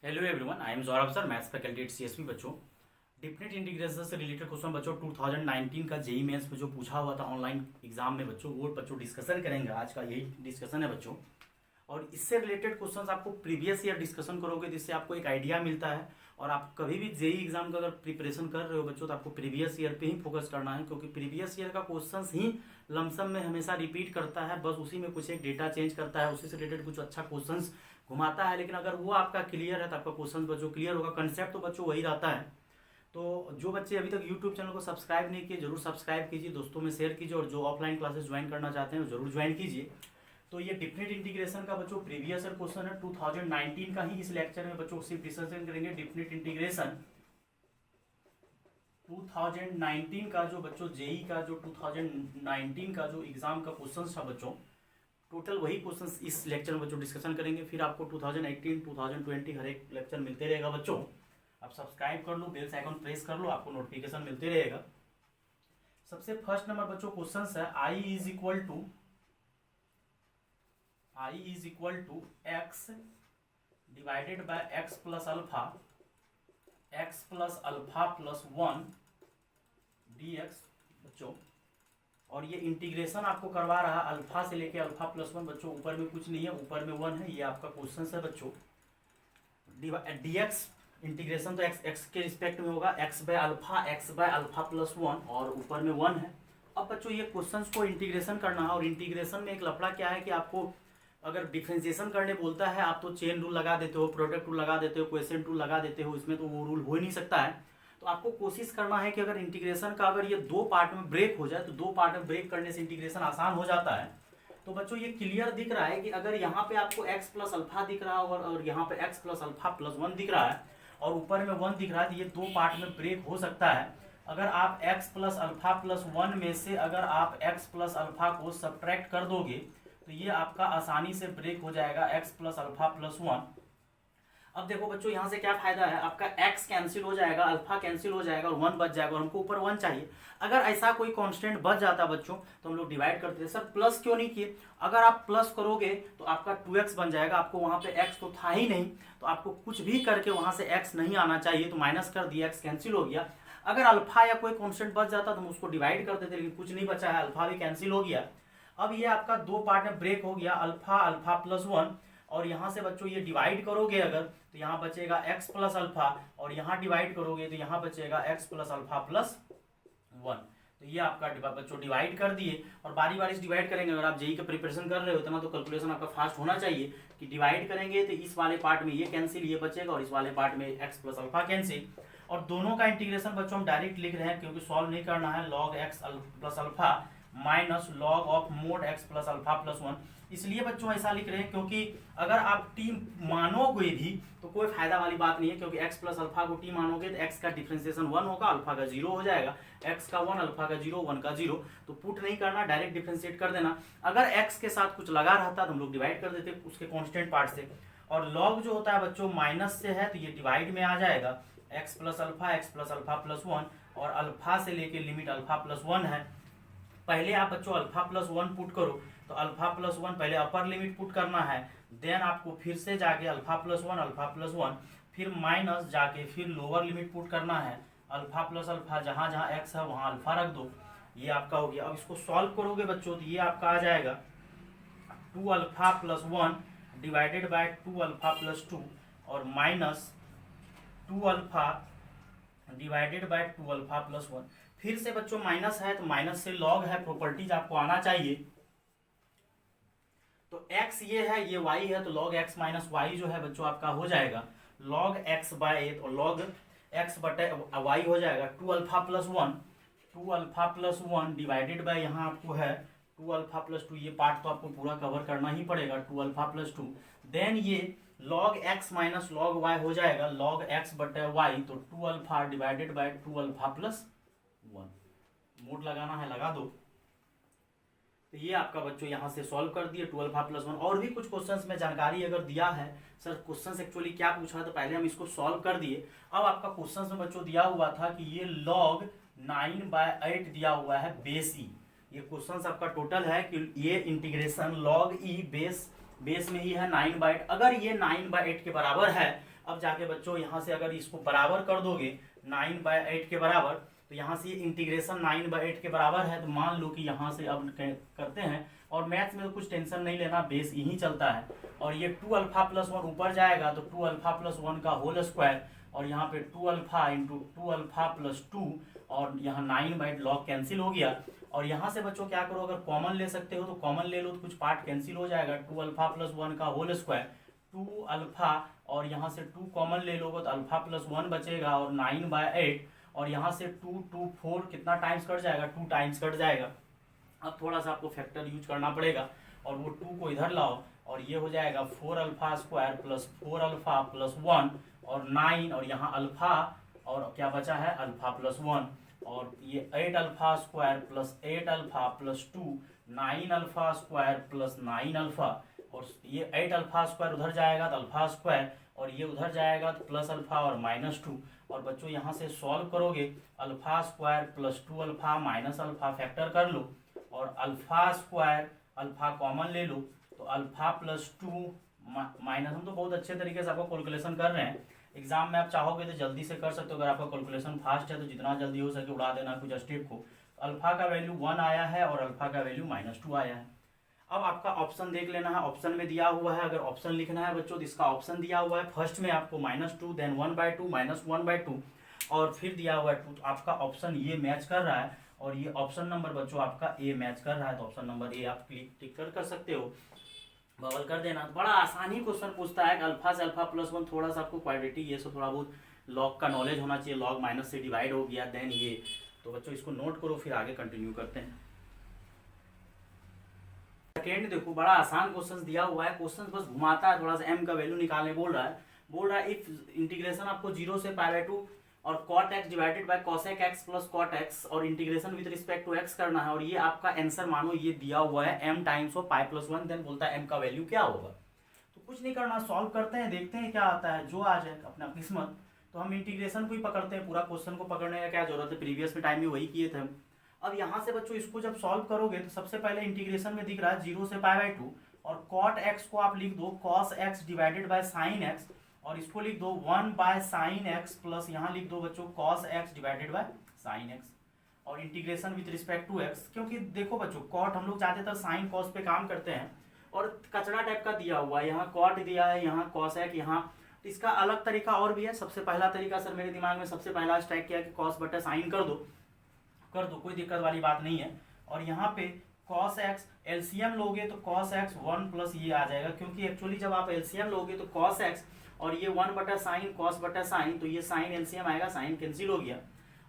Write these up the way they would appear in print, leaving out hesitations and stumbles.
Hello everyone, I am Saurabh sir, maths faculty at CSP. बच्चों, different integration से related question बच्चों 2019 का JEE mains में जो पूछा हुआ था ऑनलाइन एग्जाम में बच्चों, वो बच्चों डिस्कशन करेंगे। आज का यही डिस्कशन है बच्चों। और इससे रिलेटेड क्वेश्चंस आपको प्रीवियस ईयर डिस्कशन करोगे, जिससे आपको एक आइडिया मिलता है। और आप कभी भी जेई एग्जाम का अगर प्रिपरेशन कर रहे हो बच्चों, तो आपको प्रीवियस ईयर पे ही फोकस करना है, क्योंकि प्रीवियस ईयर का क्वेश्चंस ही लमसम में हमेशा रिपीट करता है। बस उसी में कुछ एक डेटा चेंज करता है, उसी से रिलेटेड कुछ अच्छा क्वेश्चंस घुमाता है। लेकिन अगर वो आपका क्लियर है तो आपका क्वेश्चन बच्चों क्लियर होगा। कंसेप्ट तो बच्चों वही रहता है। तो जो बच्चे अभी तक यूट्यूब चैनल को सब्सक्राइब नहीं किए, जरूर सब्सक्राइब कीजिए, दोस्तों में शेयर कीजिए। और जो ऑफलाइन क्लासेस ज्वाइन करना चाहते हैं जरूर ज्वाइन कीजिए। तो ये डिफरेंट इंटीग्रेशन का बच्चों प्रीवियस ईयर क्वेश्चन है 2019 का ही। इस लेक्चर में बच्चों सिर्फ डिस्कशन करेंगे डिफरेंट इंटीग्रेशन 2019 का, जो बच्चों जेई का जो 2019 का जो एग्जाम का क्वेश्चन था बच्चों, टोटल वही क्वेश्चंस इस लेक्चर में बच्चों डिस्कशन करेंगे। फिर आपको 2018 2020 हर एक लेक्चर मिलते रहेगा बच्चों। आप सब्सक्राइब कर लो, बेल आइकन प्रेस कर लो, आपको नोटिफिकेशन मिलते रहेगा। सबसे फर्स्ट नंबर बच्चों क्वेश्चन है I is equal to X divided by X plus alpha plus 1 dx बच्चों। और ये इंटीग्रेशन आपको करवा रहा है अल्फा से लेके अल्फा प्लस 1 बच्चों। ऊपर में कुछ नहीं है, ऊपर में 1 है। ये आपका क्वेश्चन है बच्चों। dx इंटीग्रेशन तो x के रिस्पेक्ट में होगा, x बाय अल्फा प्लस 1, और ऊपर में 1 है। अब बच्चों ये क्वेश्चंस को इंटीग्रेशन करना है। और इंटीग्रेशन में एक लफड़ा क्या है कि आपको अगर डिफ्रेंसिएशन करने बोलता है, आप तो चेन रूल लगा देते हो, प्रोडक्ट रूल लगा देते हो, क्वेश्चन रूल लगा देते हो। इसमें तो वो रूल हो ही नहीं सकता है। तो आपको कोशिश करना है कि अगर इंटीग्रेशन का अगर ये दो पार्ट में ब्रेक हो जाए, तो दो पार्ट में ब्रेक करने से इंटीग्रेशन आसान हो जाता है। तो बच्चों ये क्लियर दिख रहा है कि अगर यहाँ पे आपको x प्लस अल्फा दिख रहा है और यहाँ पे x प्लस अल्फा प्लस 1 दिख रहा है और ऊपर में 1 दिख रहा है, तो ये दो पार्ट में ब्रेक हो सकता है। अगर आप x प्लस अल्फा प्लस 1 में से अगर आप x प्लस अल्फा को सब्ट्रैक्ट कर दोगे, तो ये आपका आसानी से ब्रेक हो जाएगा x प्लस अल्फा प्लस 1। अब देखो बच्चों, यहाँ से क्या फायदा है, आपका x कैंसिल हो जाएगा, अल्फा कैंसिल हो जाएगा और 1 बच जाएगा। और हमको ऊपर 1 चाहिए। अगर ऐसा कोई कांस्टेंट बच जाता बच्चों, तो हम लोग डिवाइड करते थे। सर प्लस क्यों नहीं किए? अगर आप प्लस करोगे तो आपका 2x बन जाएगा। आपको वहां पे x तो था ही नहीं, तो आपको कुछ भी करके वहां से x नहीं आना चाहिए, तो माइनस कर दिया, x कैंसिल हो गया। अगर अल्फा या कोई कॉन्स्टेंट बच जाता तो हम उसको डिवाइड कर देते, लेकिन कुछ नहीं बचा है, अल्फा भी कैंसिल हो गया। अब ये आपका दो पार्ट में ब्रेक हो गया, अल्फा प्लस 1। और यहाँ से बच्चों ये डिवाइड करोगे अगर, तो यहाँ बचेगा x प्लस अल्फा, और यहाँ डिवाइड करोगे तो यहाँ बचेगा x प्लस अल्फा प्लस 1। तो ये आपका बच्चों डिवाइड कर दिए। और बारी बारी से डिवाइड करेंगे। अगर आप जेई का प्रिपरेशन कर रहे हो इतना, तो कैलकुलेशन आपका फास्ट होना चाहिए कि डिवाइड करेंगे तो इस वाले पार्ट में ये कैंसिल, ये बचेगा, और इस वाले पार्ट में x प्लस अल्फा कैंसिल। और दोनों का इंटीग्रेशन बच्चों हम डायरेक्ट लिख रहे हैं, क्योंकि सॉल्व नहीं करना है। Log x plus alpha minus log of mode x plus alpha plus 1। इसलिए बच्चों ऐसा लिख रहे हैं क्योंकि अगर आप टी मानोगे भी तो कोई फायदा वाली बात नहीं है, क्योंकि x प्लस अल्फा को टी मानोगे तो x का डिफरेंशिएशन 1 होगा, अल्फा का 0 हो जाएगा। x का 1, अल्फा का 0, 1 का 0। तो पुट नहीं करना, डायरेक्ट डिफरेंशिएट कर देना। अगर x के साथ कुछ लगा रहता तो हम लोग डिवाइड कर देते उसके कॉन्स्टेंट पार्ट से। और लॉग जो होता है बच्चों माइनस से है, तो ये डिवाइड में आ जाएगा। x प्लस अल्फा प्लस 1, और अल्फा से लेके लिमिट अल्फा प्लस 1 है। पहले आप बच्चों अल्फा प्लस 1 पुट करो, तो अल्फा प्लस 1 पहले अपर लिमिट पुट करना है, देन आपको फिर से जाके अल्फा प्लस 1, फिर माइनस जाके फिर लोअर लिमिट पुट करना है। अल्फा प्लस अल्फा जहाँ जहाँ एक्स है वहाँ अल्फा रख दो। ये आपका हो गया। अब इसको सॉल्व करोगे बच्चों तो ये आपका आ जाएगा 2 alpha plus 1 divided by 2 alpha plus 2, और minus 2 alpha divided by 2 alpha plus 1। फिर से बच्चों माइनस है, तो माइनस से लॉग है, प्रॉपर्टीज आपको आना चाहिए। तो x ये है, ये y है, तो log x माइनस वाई जो है बच्चों आपका हो जाएगा log x बाय, और log x बटे y हो जाएगा 2 अल्फा प्लस 1 डिवाइडेड बाय, यहाँ आपको है 2 अल्फा प्लस 2। ये पार्ट तो आपको पूरा कवर करना ही पड़ेगा, 2 अल्फा प्लस 2। देन ये log x minus log y हो जाएगा log x बटे y, तो 2 alpha divided by 2 alpha plus 1। Mode लगाना है, लगा दो। तो ये आपका बच्चों यहाँ से सॉल्व कर दिए 2 अल्फा प्लस 1। और भी कुछ क्वेश्चंस में जानकारी अगर दिया है, सर क्वेश्चंस एक्चुअली क्या पूछा है, तो पहले हम इसको सॉल्व कर दिए। अब आपका क्वेश्चंस में बच्चों दिया हुआ था कि ये log 9/8 दिया हुआ है बेस ई। ये क्वेश्चंस आपका टोटल है कि ये इंटीग्रेशन log ई बेस में ही है 9/8। अगर ये 9/8 के बराबर है, अब जाके बच्चों यहाँ से अगर इसको बराबर कर दोगे 9/8 के बराबर, तो यहाँ से ये इंटीग्रेशन 9/8 के बराबर है, तो मान लो कि यहाँ से अब करते हैं। और मैथ्स में तो कुछ टेंशन नहीं लेना, बेस यही चलता है। और ये 2 अल्फा प्लस 1 ऊपर जाएगा तो 2 अल्फा प्लस 1 का होल स्क्वायर, और यहाँ पे 2 अल्फा इंटू 2 अल्फा प्लस 2, और यहाँ 9/log कैंसिल हो गया। और यहाँ से बच्चों क्या करो, अगर कॉमन ले सकते हो तो कॉमन ले लो, तो कुछ पार्ट कैंसिल हो जाएगा। 2 अल्फा प्लस 1 का होल स्क्वायर 2 अल्फा, और यहाँ से 2 कॉमन ले लोगे तो अल्फा प्लस 1 बचेगा, और 9/8, और यहाँ से 2 2 4 कितना टाइम्स कट जाएगा, 2 टाइम्स कट जाएगा। अब थोड़ा सा आपको फैक्टर यूज करना पड़ेगा, और वो 2 को इधर लाओ, और ये हो जाएगा 4 alpha square plus 4 alpha plus 1 और 9, और यहाँ अल्फा और क्या बचा है अल्फा प्लस 1, और ये 8 alpha square plus 8 alpha plus 2, 9 alpha square plus 9 alpha, और ये 8 अल्फा स्क्वायर उधर जाएगा तो अल्फा स्क्वायर, और ये उधर जाएगा तो प्लस अल्फा और -2। और बच्चों यहाँ से सॉल्व करोगे, alpha square plus 2 alpha minus alpha factor कर लो, और अल्फा स्क्वायर अल्फा कॉमन ले लो, तो अल्फा प्लस 2 माइनस, हम तो बहुत अच्छे तरीके से आपको कैलकुलेशन कर रहे हैं। एग्जाम में आप चाहोगे तो जल्दी से कर सकते हो, अगर आपका कैलकुलेशन फास्ट है तो जितना जल्दी हो सके उड़ा देना कुछ स्टेप को। अल्फा का वैल्यू 1 आया है और अल्फा का वैल्यू -2 आया है। अब आपका ऑप्शन देख लेना है, ऑप्शन में दिया हुआ है, अगर ऑप्शन लिखना है बच्चों तो इसका ऑप्शन दिया हुआ है, फर्स्ट में आपको -2, देन 1/2 -1/2, और फिर दिया हुआ है 2, तो आपका ऑप्शन ये मैच कर रहा है, और ये ऑप्शन नंबर बच्चों आपका ए मैच कर रहा है, तो ऑप्शन नंबर ए आप टिक कर सकते हो, बबल कर देना। तो बड़ा आसान ही क्वेश्चन पूछता है, अल्फा से अल्फा प्लस 1, थोड़ा सा आपको क्वाड्रेटिक ये सब थोड़ा बहुत लॉग का नॉलेज होना चाहिए, लॉग माइनस से डिवाइड हो गया, देन ये, तो बच्चों इसको नोट करो, फिर आगे कंटिन्यू करते हैं। सेकेंड देखो, बड़ा आसान क्वेश्चन दिया हुआ है, क्वेश्चन बस घुमाता है थोड़ा सा, एम का वैल्यू निकालने बोल रहा है इफ इंटीग्रेशन आपको 0 से π/2 और cot x divided by cosec x plus cot x, और integration with respect to x करना है, और ये आपका आंसर मानो ये दिया हुआ है m टाइम्स ऑफ π+1, देन बोलता है m का वैल्यू क्या होगा। तो कुछ नहीं करना, सॉल्व करते हैं, देखते हैं क्या आता है, जो आ जाए अपना किस्मत। तो हम इंटीग्रेशन को ही पकड़ते हैं, पूरा क्वेश्चन को पकड़ने का क्या जरूरत है, प्रीवियस में टाइम में वही किए थे हम। अब यहाँ से बच्चों इसको जब सॉल्व करोगे तो सबसे पहले इंटीग्रेशन में दिख रहा है 0 से π/2, और cot x को आप लिख दो cos x divided by sin x, और इसको लिख दो 1/sin x प्लस यहाँ लिख दो बच्चों cos x divided by sin x, और integration with respect to x, क्योंकि देखो बच्चों cot हम लोग ज्यादातर sin cos पे काम करते हैं, और कचरा टाइप का दिया हुआ है, यहाँ cot दिया है, यहाँ cos x, यहाँ तो इसका अलग तरीका और भी है। सबसे पहला तरीका सर मेरे दिमाग में सबसे पहला स्ट्राइक किया कि cos बटा sin कर दो, कोई दिक्कत वाली बात नहीं है। और यहाँ पे cos x एलसीएम लोगे तो cos x 1 प्लस ये आ जाएगा, क्योंकि एक्चुअली जब आप एलसीएम लोगे तो cos x और ये 1 बटा साइन cos बटा साइन, तो ये साइन एलसीएम आएगा, साइन कैंसिल हो गया।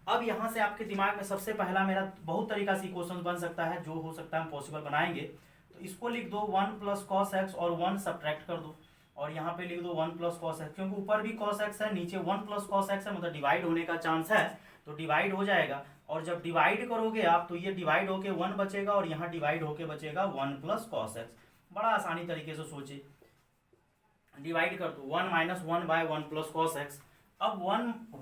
अब यहाँ से आपके दिमाग में सबसे पहला मेरा बहुत तरीका से क्वेश्चन बन सकता है, जो हो सकता है हम पॉसिबल बनाएंगे। तो इसको लिख दो 1 प्लस cos x और 1 सब्ट्रैक्ट कर दो, और यहाँ पे लिख दो 1 प्लस cos x, क्योंकि ऊपर भी cos x है, नीचे 1 प्लस cos x है, मतलब डिवाइड होने का चांस है, तो डिवाइड हो जाएगा। और जब डिवाइड करोगे आप तो ये डिवाइड होके 1 बचेगा, और यहाँ डिवाइड होके बचेगा 1 प्लस cos x। बड़ा आसानी तरीके से सोचे, डिवाइड कर दो 1 minus 1 by 1 plus cos x। अब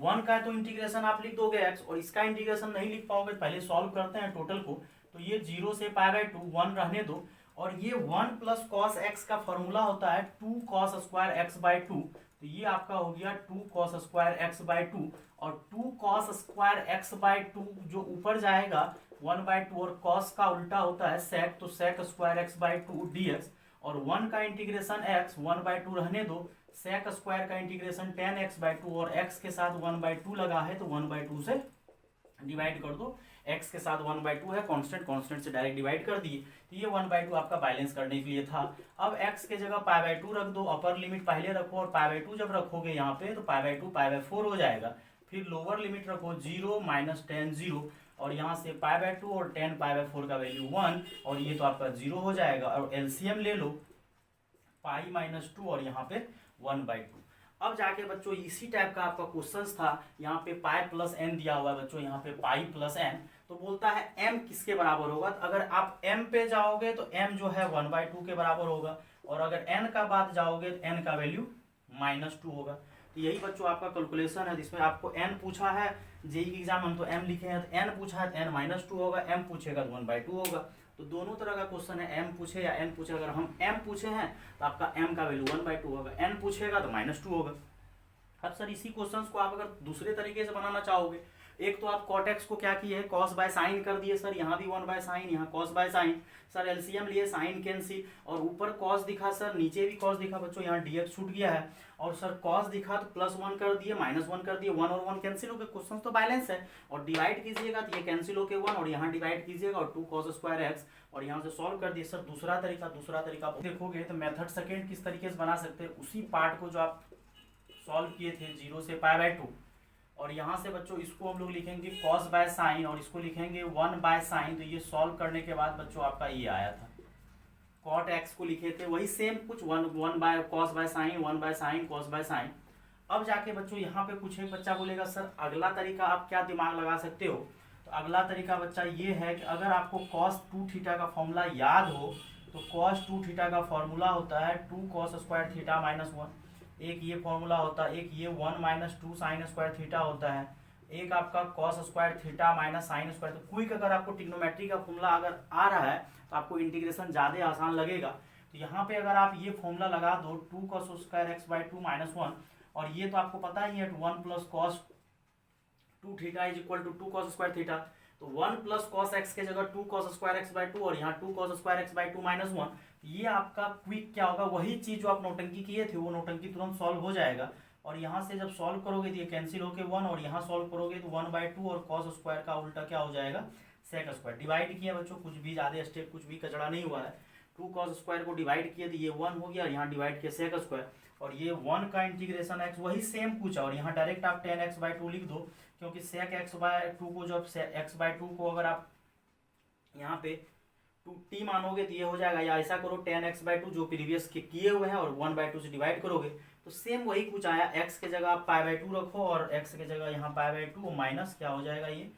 1 का तो इंटीग्रेशन आप लिख दोगे x, और इसका इंटीग्रेशन नहीं लिख पाओगे, पहले सॉल्व करते हैं टोटल को। तो ये 0 से π/2 1 रहने दो, और ये 1 प्लस cos x का फॉर्मूला होता है 2 cos स्क्वायर x/2, तो ये आपका हो गया 2 cos स्क्वायर x/2, और 2 cos स्क्वायर x/2 जो ऊपर जाएगा 1/2, और cos का उल्टा होता है sec, तो sec स्क्वायर x/2 dx, और 1 का इंटीग्रेशन x 1/2 रहने दो, sec स्क्वायर का इंटीग्रेशन 10x/2, और x के साथ 1/2 लगा है तो 1/2 से डिवाइड कर दो, x के साथ 1/2 है, कांस्टेंट से डायरेक्ट डिवाइड कर दिए, तो ये 1/2 आपका बैलेंस करने के लिए था। अब x के जगह π/2 रख दो, अपर लिमिट पहले रखो, और π/2 जब रखोगे यहाँ पे तो π/2 π/4 हो जाएगा। फिर लोअर लिमिट रखो 0 माइनस 10 0, और यहाँ से π/2 और 10 π/4 का वैल्यू 1, और ये तो आपका 0 हो जाएगा। और एलसीएम ले लो π-2 और यहाँ पे 1/2। अब जाके बच्चों इसी टाइप का आपका क्वेश्चन था, यहाँ पे पाई प्लस एन दिया हुआ है बच्चों, यहाँ पे पाई प्लस एन, तो बोलता है m किसके बराबर होगा। तो अगर आप m पे जाओगे तो m जो है 1/2 के बराबर होगा, और अगर n का बात जाओगे तो n का वैल्यू -2 होगा। तो यही बच्चों आपका कैलकुलेशन है, जिसमें आपको n पूछा है, जेईई एग्जाम हम तो m लिखे हैं, तो n पूछा है तो n -2 होगा, m पूछेगा तो 1/2 होगा। तो दोनों तरह का क्वेश्चन है, m पूछे या n पूछे। अगर हम m पूछे हैं तो आपका m का वैल्यू 1/2 होगा, n पूछेगा तो -2 होगा। अब सर इसी क्वेश्चंस को आप अगर दूसरे तरीके से बनाना चाहोगे, एक तो आप कॉट एक्स को क्या किए, कॉस बाय साइन कर दिए सर, यहाँ भी 1 बाय साइन, यहाँ cos by sine, sir LCM लिए साइन कैंसिल, और ऊपर कॉस दिखा सर, नीचे भी कॉस दिखा बच्चों, यहाँ डीएक्स छूट गया है, और सर कॉस दिखा तो +1 कर दिए, -1 कर दिए, 1 और 1 कैंसिल हो गए, क्वेश्चन तो बैलेंस है, और डिवाइड कीजिएगा तो ये कैंसिल होके 1, और यहाँ डिवाइड कीजिएगा और 2 cos स्क्वायर एक्स, और यहाँ से सॉल्व कर दिए। सर दूसरा तरीका देखोगे तो मेथड सेकेंड किस तरीके से बना सकते हैं, उसी पार्ट को जो आप सॉल्व किए थे 0 से π/2, और यहाँ से बच्चों इसको हम लोग लिखेंगे cos बाय साइन, और इसको लिखेंगे 1 बाय साइन, तो ये सॉल्व करने के बाद बच्चों आपका ये आया था, cot x को लिखे थे वही सेम कुछ 1 by cos by sine, 1 by sine cos by sine. अब जाके बच्चों यहाँ पे कुछ एक बच्चा बोलेगा सर अगला तरीका आप क्या दिमाग लगा सकते हो, तो अगला तरीका बच्चा ये है कि अगर आपको cos 2 थीटा का फॉर्मूला याद हो तो cos 2 थीटा का फॉर्मूला होता है 2 cos स्क्वायर थीटा -1, एक ये फॉर्मूला होता है, एक ये 1 - 2 साइन स्क्वायर थीटा होता है, एक आपका cos square theta minus sign square. तो क्विक अगर आपको ट्रिग्नोमेट्री का फॉर्मूला अगर आ रहा है तो आपको इंटीग्रेशन ज़्यादा आसान लगेगा। तो यहाँ पे अगर आप ये फॉर्मूला लगा दो 2 cos स्क्वायर x/2 -1, और ये तो आपको पता ही है 1 + cos 2 theta = 2 cos square theta, तो 1 + cos x के जगह 2 cos स्क्वायर x/2, और यहाँ 2 cos स्क्वायर x/2 -1, ये आपका क्विक क्या होगा, वही चीज जो आप नौटंकी किए थे वो नौटंकी तुरंत सॉल्व हो जाएगा, और यहाँ से जब सॉल्व करोगे तो ये कैंसिल होके 1, और यहाँ सॉल्व करोगे तो 1/2, और cos स्क्वायर का उल्टा क्या हो जाएगा, sec स्क्वायर। डिवाइड किया बच्चों, कुछ भी ज़्यादा स्टेप कुछ भी कचड़ा नहीं हुआ है, 2 cos स्क्वायर को डिवाइड किया तो ये 1 हो गया, और यहाँ डिवाइड किया sec स्क्वायर, और ये 1 का इंटीग्रेशन x वही सेम कुछ है, और यहाँ डायरेक्ट आप 10x/2 लिख दो, क्योंकि sec x/2 को जब x/2 को अगर आप यहाँ पे 2t मानोगे तो ये हो जाएगा, या ऐसा करो 10x/2 जो प्रीवियस के किए हुए हैं और 1/2 से डिवाइड करोगे तो सेम वही कुछ आया, x के जगह आप π/2 रखो, और x के जगह यहाँ π/2 माइनस क्या हो जाएगा ये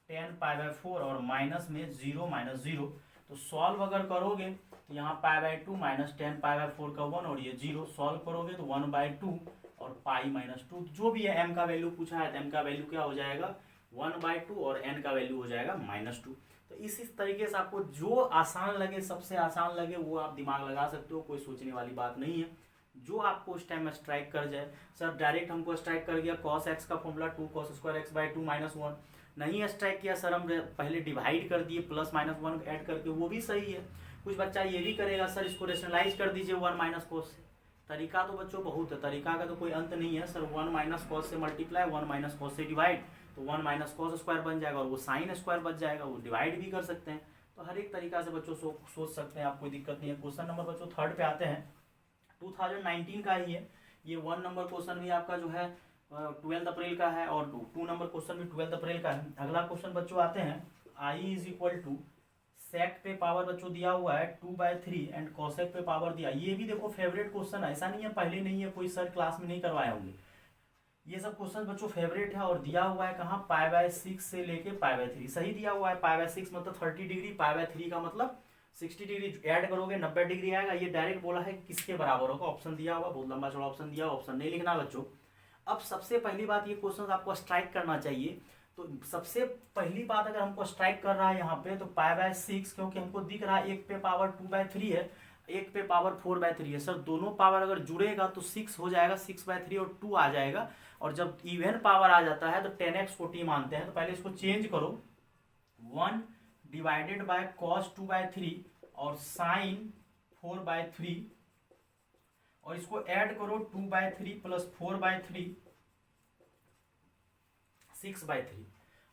10π/4, और माइनस में 0 - 0, तो सॉल्व अगर करोगे तो यहाँ π/2 माइनस 10π/4 का 1, और ये 0, सॉल्व करोगे तो 1/2 और π-2, जो भी है m का वैल्यू पूछा है, m का वैल्यू क्या हो जाएगा 1/2, और n का वैल्यू हो जाएगा -2। तो इस तरीके से आपको जो आसान लगे, सबसे आसान लगे वो आप दिमाग लगा सकते हो, कोई सोचने वाली बात नहीं है, जो आपको उस टाइम स्ट्राइक कर जाए। सर डायरेक्ट हमको स्ट्राइक कर गया cos x का फॉर्मूला 2 cos स्क्वायर x/2 -1, नहीं स्ट्राइक किया सर, हम पहले डिवाइड कर दिए +-1 ऐड करके, वो भी सही है। कुछ बच्चा ये भी करेगा सर इसको रेशनलाइज कर दीजिए 1 - cos से, तरीका तो बच्चों बहुत है, तरीका का तो कोई अंत नहीं है सर। 1 - cos से मल्टीप्लाई, 1 - cos से डिवाइड, तो 1 - cos स्क्वायर बन जाएगा, और वो साइन स्क्वायर बच जाएगा, वो डिवाइड भी कर सकते हैं। तो हर एक तरीका से बच्चों सोच सकते हैं आप, कोई दिक्कत नहीं है। क्वेश्चन नंबर बच्चों 3 पे आते हैं, 2019 का ही है ये। 1 नंबर क्वेश्चन भी आपका जो है 12 अप्रैल का है, और 2 नंबर क्वेश्चन भी 12 अप्रैल का है। अगला क्वेश्चन बच्चों आते हैं, I = sec पे पावर बच्चों दिया हुआ है 2/3 एंड cosec पे पावर दिया। ये भी देखो फेवरेट क्वेश्चन है, ऐसा नहीं है पहले नहीं है, कोई सर क्लास में नहीं करवाए होंगे, ये सब क्वेश्चन बच्चों फेवरेट है। और दिया हुआ है कहाँ, π/6 से लेके π/3, सही दिया हुआ है। π/6 मतलब 30 डिग्री, π/3 का मतलब 60 डिग्री, ऐड करोगे 90 डिग्री आएगा। ये डायरेक्ट बोला है किसके बराबर होगा, ऑप्शन दिया हुआ, बहुत लंबा चौड़ा ऑप्शन दिया, ऑप्शन नहीं लिखना बच्चों। अब सबसे पहली बात, ये क्वेश्चन आपको स्ट्राइक करना चाहिए, तो सबसे पहली बात अगर हमको स्ट्राइक कर रहा है यहाँ पे तो π/6, क्योंकि हमको दिख रहा है एक पे पावर 2/3 है, एक पे पावर 4/3 है। सर दोनों पावर अगर जुड़ेगा तो 6 हो जाएगा, 6/3 और 2 आ जाएगा, और जब इवन पावर आ जाता है तो 10x को t मानते हैं। तो पहले इसको चेंज करो, 1 डिवाइडेड बाय cos 2/3 और sin 4/3, और इसको ऐड करो 2/3 + 4/3 6/3,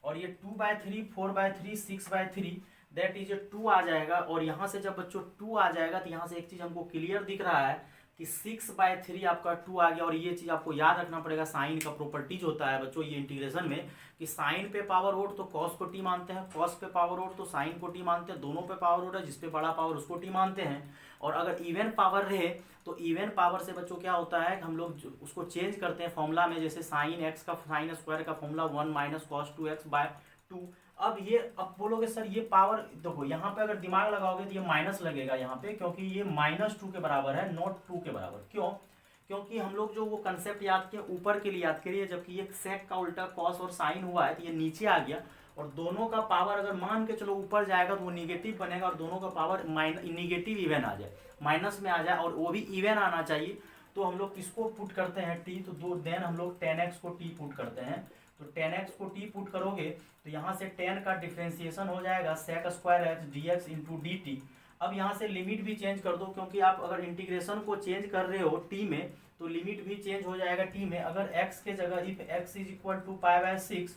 और ये 2/3 4/3 6/3 दैट इज 2 आ जाएगा। और यहाँ से जब बच्चों 2 आ जाएगा तो यहाँ से एक चीज हमको क्लियर दिख रहा है कि 6/3 आपका 2 आ गया। और ये चीज आपको याद रखना पड़ेगा, साइन का प्रॉपर्टीज होता है बच्चों ये इंटीग्रेशन में, कि साइन पे पावर ओड तो कॉस को टी मानते हैं, कॉस पे पावर ओड तो साइन को टी मानते हैं, दोनों पे पावर ओड है, जिसपे बड़ा पावर उसको टी मानते हैं। और अगर इवन पावर रहे तो इवन पावर से बच्चों क्या होता है, हम लोग उसको चेंज करते हैं फॉर्मूला में, जैसे साइन एक्स का साइन स्क्वायर का फॉर्मूला 1 - cos 2x/2। अब ये अब बोलोगे सर ये पावर, देखो यहाँ पे अगर दिमाग लगाओगे तो ये माइनस लगेगा यहाँ पे, क्योंकि ये -2 के बराबर है, नॉट 2 के बराबर। क्यों? क्योंकि हम लोग जो वो कंसेप्ट याद किए ऊपर के लिए याद करिए, जबकि ये सेक का उल्टा कॉस और साइन हुआ है तो ये नीचे आ गया, और दोनों का पावर अगर मान के चलो ऊपर जाएगा तो वो निगेटिव बनेगा, और दोनों का पावर निगेटिव इवन आ जाए, माइनस में आ जाए, और वो भी इवन आना चाहिए। तो हम लोग किसको पुट करते हैं टी, तो दो देन हम लोग 10x को टी पुट करते हैं। तो 10x को टी पुट करोगे तो यहाँ से 10 का डिफ्रेंसिएशन हो जाएगा sec square x dx into D T. अब यहाँ से लिमिट भी चेंज कर दो, क्योंकि आप अगर इंटीग्रेशन को चेंज कर रहे हो टी में तो लिमिट भी चेंज हो जाएगा टी में। अगर x के जगह if x is equal to π/6